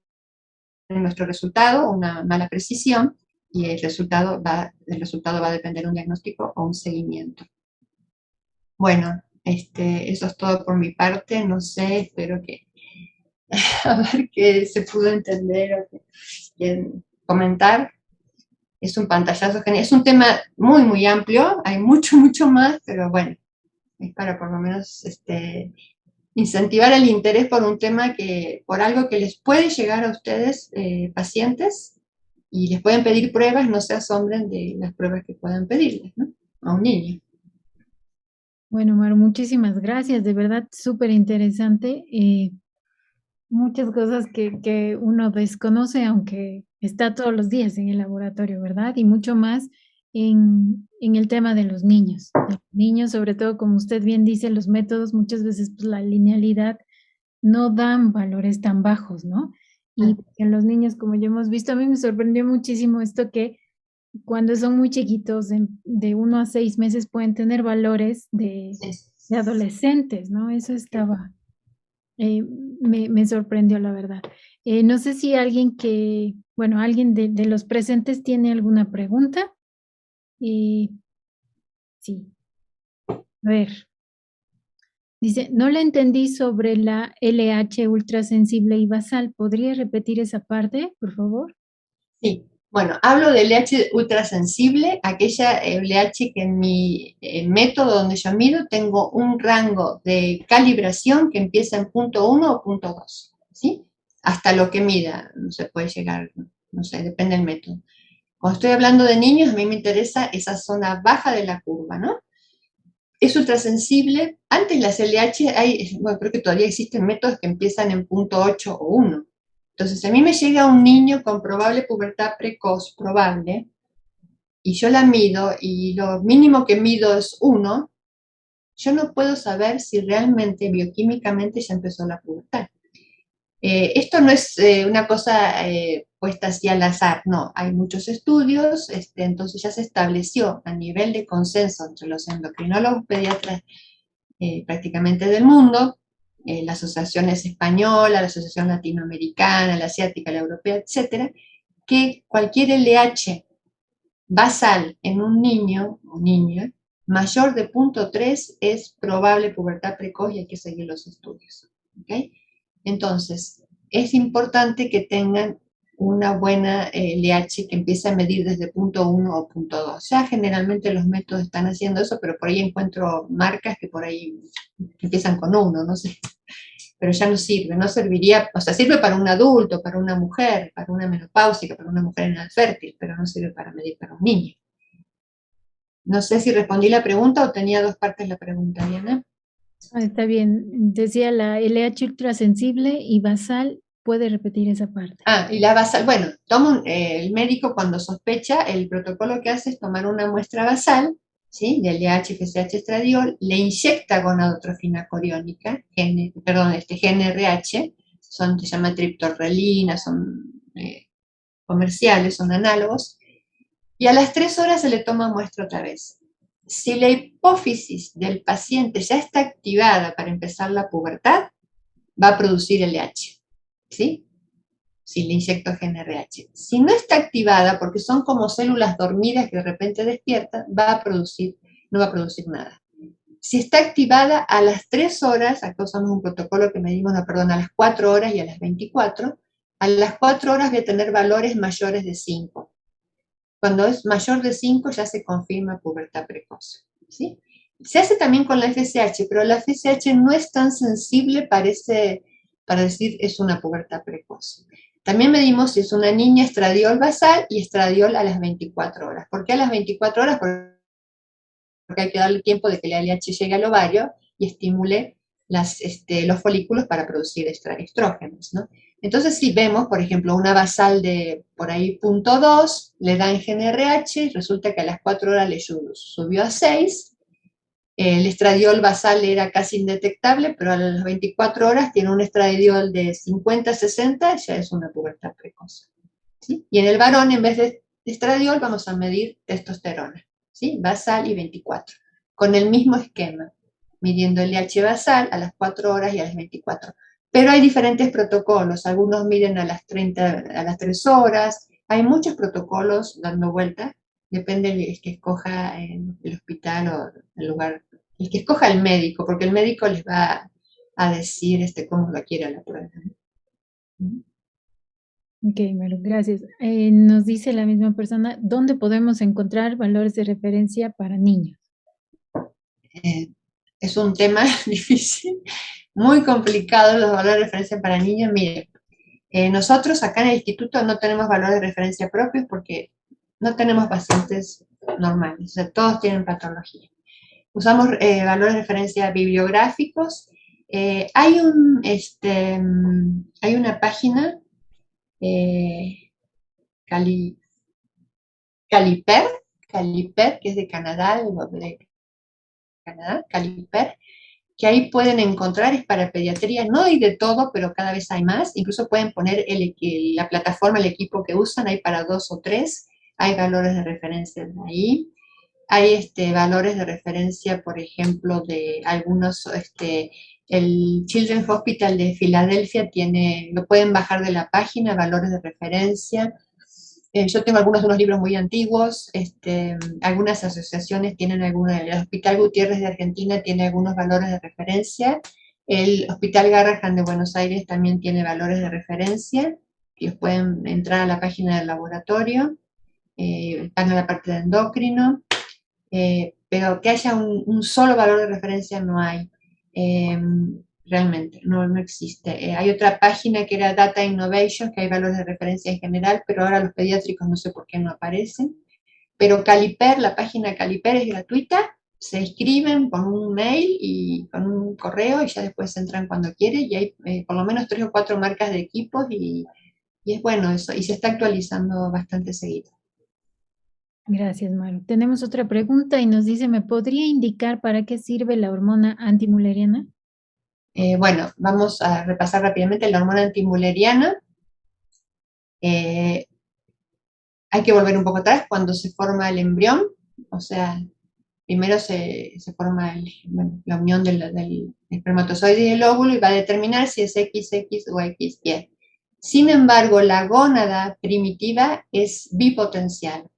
nuestro resultado una mala precisión, y el resultado va a depender de un diagnóstico o un seguimiento. Bueno, eso es todo por mi parte, no sé, espero que a ver qué se pudo entender o que comentar. Es un pantallazo genial, es un tema muy amplio, hay mucho más, pero bueno, es para por lo menos incentivar el interés por un tema por algo que les puede llegar a ustedes, pacientes, y les pueden pedir pruebas, no se asombren de las pruebas que puedan pedirles, ¿no? A un niño. Bueno, Mar, muchísimas gracias, de verdad, súper interesante. Muchas cosas que uno desconoce, aunque está todos los días en el laboratorio, ¿verdad? Y mucho más en el tema de los niños. Los niños, sobre todo, como usted bien dice, los métodos, muchas veces pues, la linealidad no dan valores tan bajos, ¿no? Y en los niños, como ya hemos visto, a mí me sorprendió muchísimo esto que cuando son muy chiquitos, de 1 a 6 meses, pueden tener valores de adolescentes, ¿no? Eso estaba, eh, me sorprendió, la verdad. No sé si alguien bueno, alguien de los presentes tiene alguna pregunta. Sí, a ver. Dice, no le entendí sobre la LH ultrasensible y basal. ¿Podría repetir esa parte, por favor? Sí, bueno, hablo de LH ultrasensible, aquella LH que en mi método donde yo mido tengo un rango de calibración que empieza en punto 1 o punto 2, ¿sí? Hasta lo que mida, no se puede llegar, no sé, depende del método. Cuando estoy hablando de niños, a mí me interesa esa zona baja de la curva, ¿no? Es ultrasensible. Antes las LH, bueno, creo que todavía existen métodos que empiezan en punto 8 o 1. Entonces, a mí me llega un niño con probable pubertad precoz, probable, y yo la mido, y lo mínimo que mido es 1, yo no puedo saber si realmente bioquímicamente ya empezó la pubertad. Esto no es una cosa puesta así al azar, no, hay muchos estudios, entonces ya se estableció a nivel de consenso entre los endocrinólogos pediatras prácticamente del mundo, la asociación es española, la asociación latinoamericana, la asiática, la europea, etcétera, que cualquier LH basal en un niño o niña mayor de 0.3 es probable pubertad precoz y hay que seguir los estudios. ¿Okay? Entonces, es importante que tengan una buena LH que empiece a medir desde punto 1 o punto 2. Ya generalmente los métodos están haciendo eso, pero por ahí encuentro marcas que por ahí empiezan con 1, no sé. Pero ya no sirve, no serviría, o sea, sirve para un adulto, para una mujer, para una menopáusica, para una mujer en edad fértil, pero no sirve para medir para un niño. No sé si respondí la pregunta o tenía dos partes la pregunta, Diana. Está bien. Decía la LH ultrasensible y basal. ¿Puede repetir esa parte? Y la basal, bueno, el médico cuando sospecha, el protocolo que hace es tomar una muestra basal, ¿sí? De LH, FSH, estradiol, le inyecta gonadotrofina coriónica, GnRH, se llama triptorelina, son comerciales, son análogos, y a las 3 horas se le toma muestra otra vez. Si la hipófisis del paciente ya está activada para empezar la pubertad, va a producir LH, ¿sí? Si le inyecto GnRH. Si no está activada, porque son como células dormidas que de repente despiertan, no va a producir nada. Si está activada a las 3 horas, acá usamos un protocolo que medimos, a las 4 horas y a las 24, A las 4 horas voy a tener valores mayores de 5. Cuando es mayor de 5 ya se confirma pubertad precoz, ¿sí? Se hace también con la FSH, pero la FSH no es tan sensible para decir es una pubertad precoz. También medimos si es una niña estradiol basal y estradiol a las 24 horas. ¿Por qué a las 24 horas? Porque hay que darle tiempo de que la LH llegue al ovario y estimule los folículos para producir estrógenos, ¿no? Entonces, si vemos, por ejemplo, una basal de por ahí 0.2, le dan GnRH, y resulta que a las 4 horas le subió a 6, el estradiol basal era casi indetectable, pero a las 24 horas tiene un estradiol de 50-60, ya es una pubertad precoz, ¿sí? Y en el varón, en vez de estradiol, vamos a medir testosterona, ¿sí? Basal y 24, con el mismo esquema, midiendo el LH basal a las 4 horas y a las 24. Pero hay diferentes protocolos, algunos miden a las 3 horas, hay muchos protocolos dando vuelta, depende del que escoja el hospital o el lugar, el que escoja el médico, porque el médico les va a decir cómo lo quiere la prueba. Ok, Maru, gracias. Nos dice la misma persona, ¿dónde podemos encontrar valores de referencia para niños? Es un tema difícil, muy complicado los valores de referencia para niños. Miren, nosotros acá en el instituto no tenemos valores de referencia propios porque no tenemos pacientes normales, o sea, todos tienen patología. Usamos valores de referencia bibliográficos. Hay una página, Cali, Caliper, Caliper, que es de Canadá, Caliper, que ahí pueden encontrar, es para pediatría, no hay de todo, pero cada vez hay más, incluso pueden poner la plataforma, el equipo que usan, hay para 2 o 3, hay valores de referencia de ahí, hay valores de referencia, por ejemplo, de algunos, el Children's Hospital de Filadelfia lo pueden bajar de la página, valores de referencia. Yo tengo algunos de unos libros muy antiguos, algunas asociaciones tienen el Hospital Gutiérrez de Argentina tiene algunos valores de referencia, el Hospital Garrahan de Buenos Aires también tiene valores de referencia, que pueden entrar a la página del laboratorio, están en la parte de endocrino, pero que haya un solo valor de referencia no hay. Realmente, no existe. Hay otra página que era Data Innovation, que hay valores de referencia en general, pero ahora los pediátricos no sé por qué no aparecen. Pero Caliper, la página Caliper es gratuita, se inscriben con un mail y con un correo y ya después entran cuando quieren y hay por lo menos 3 o 4 marcas de equipos y es bueno eso, y se está actualizando bastante seguido. Gracias, Maru. Tenemos otra pregunta y nos dice, ¿me podría indicar para qué sirve la hormona antimuleriana? Bueno, vamos a repasar rápidamente la hormona antimuleriana. Hay que volver un poco atrás cuando se forma el embrión, o sea, primero se forma la unión del espermatozoide y el óvulo y va a determinar si es XX o XY. Sin embargo, la gónada primitiva es bipotencial.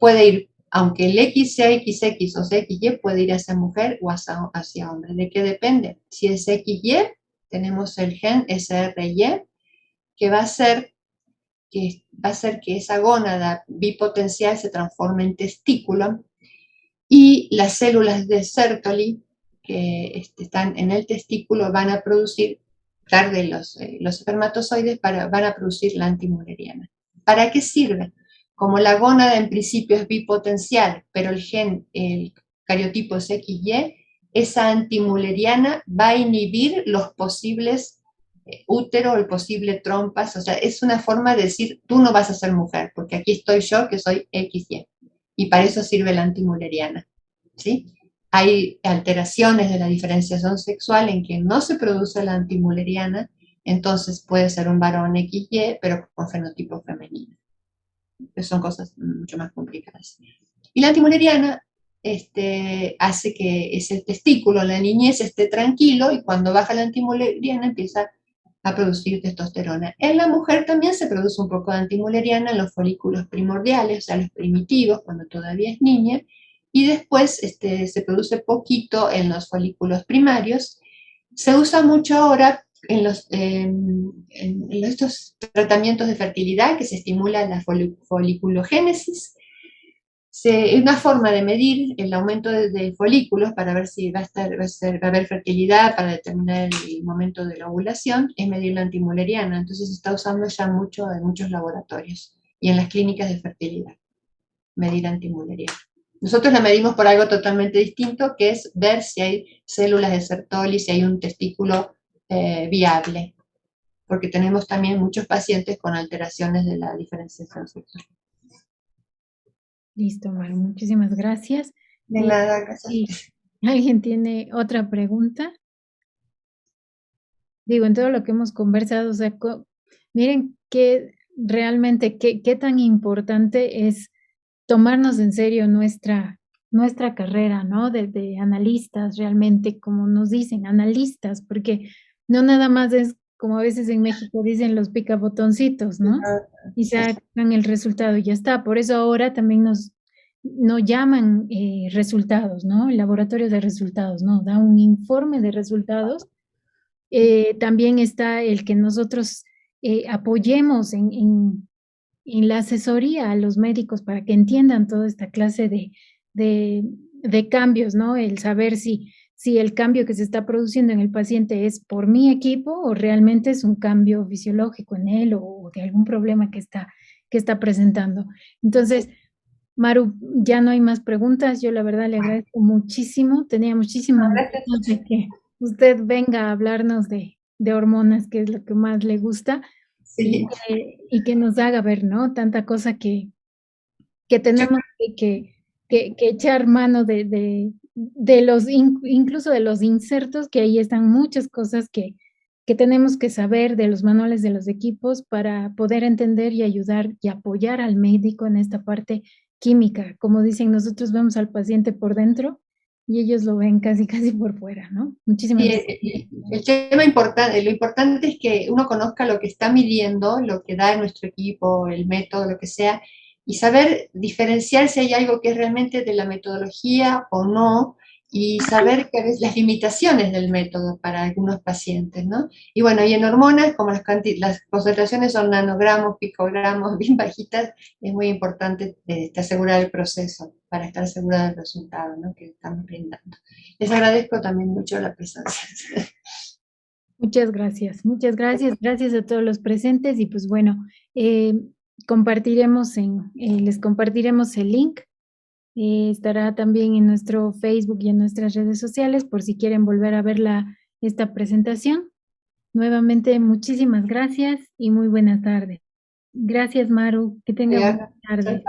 Puede ir, aunque el X sea XX o sea XY, puede ir hacia mujer o hacia hombre. ¿De qué depende? Si es XY, tenemos el gen SRY, que va a hacer que esa gónada bipotencial se transforme en testículo y las células de Sertoli que están en el testículo van a producir, tarde los espermatozoides van a producir la antimuleriana. ¿Para qué sirve? Como la gónada en principio es bipotencial, pero el cariotipo es XY, esa antimuleriana va a inhibir los posibles útero, el posible trompas, o sea, es una forma de decir, tú no vas a ser mujer, porque aquí estoy yo que soy XY, y para eso sirve la antimuleriana, ¿sí? Hay alteraciones de la diferenciación sexual en que no se produce la antimuleriana, entonces puede ser un varón XY, pero con fenotipo femenino. Son cosas mucho más complicadas. Y la antimuleriana hace que ese testículo en la niñez esté tranquilo y cuando baja la antimuleriana empieza a producir testosterona. En la mujer también se produce un poco de antimuleriana en los folículos primordiales, o sea, los primitivos, cuando todavía es niña, y después se produce poquito en los folículos primarios. Se usa mucho ahora estos tratamientos de fertilidad que se estimula la foliculogénesis. Una forma de medir el aumento de folículos para ver si va a haber fertilidad para determinar el momento de la ovulación es medir la antimuleriana. Entonces se está usando ya mucho en muchos laboratorios y en las clínicas de fertilidad, medir antimuleriana. Nosotros la medimos por algo totalmente distinto, que es ver si hay células de Sertoli, si hay un testículo viable, porque tenemos también muchos pacientes con alteraciones de la diferenciación sexual. Listo, Maru, muchísimas gracias. De nada, gracias. ¿Alguien tiene otra pregunta? Digo, en todo lo que hemos conversado, o sea, miren que realmente qué tan importante es tomarnos en serio nuestra carrera, ¿no? De analistas, realmente, como nos dicen, analistas, porque no nada más es como a veces en México dicen los picabotoncitos, ¿no? Y sacan el resultado y ya está. Por eso ahora también nos llaman resultados, ¿no? El laboratorio de resultados, ¿no? Da un informe de resultados. También está el que nosotros apoyemos en la asesoría a los médicos para que entiendan toda esta clase de cambios, ¿no? El saber si el cambio que se está produciendo en el paciente es por mi equipo o realmente es un cambio fisiológico en él o de algún problema que está presentando. Entonces, Maru, ya no hay más preguntas. Yo la verdad le agradezco muchísimo. Tenía muchísimas ganas de que usted venga a hablarnos de hormonas, que es lo que más le gusta. Sí. Y que nos haga ver, ¿no? Tanta cosa que tenemos que echar mano de los, incluso de los insertos, que ahí están muchas cosas que tenemos que saber de los manuales de los equipos para poder entender y ayudar y apoyar al médico en esta parte química. Como dicen, nosotros vemos al paciente por dentro y ellos lo ven casi por fuera, ¿no? Muchísimas gracias. El tema importante, lo importante es que uno conozca lo que está midiendo, lo que da nuestro equipo, el método, lo que sea, y saber diferenciar si hay algo que es realmente de la metodología o no, y saber las limitaciones del método para algunos pacientes, ¿no? Y bueno, y en hormonas, como las concentraciones son nanogramos, picogramos, bien bajitas, es muy importante estar segura del proceso, para estar segura del resultado, ¿no?, que estamos brindando. Les agradezco también mucho la presencia. Muchas gracias, gracias a todos los presentes y pues bueno, compartiremos les compartiremos el link, estará también en nuestro Facebook y en nuestras redes sociales por si quieren volver a ver esta presentación. Nuevamente, muchísimas gracias y muy buenas tardes. Gracias, Maru, que tenga buenas tardes.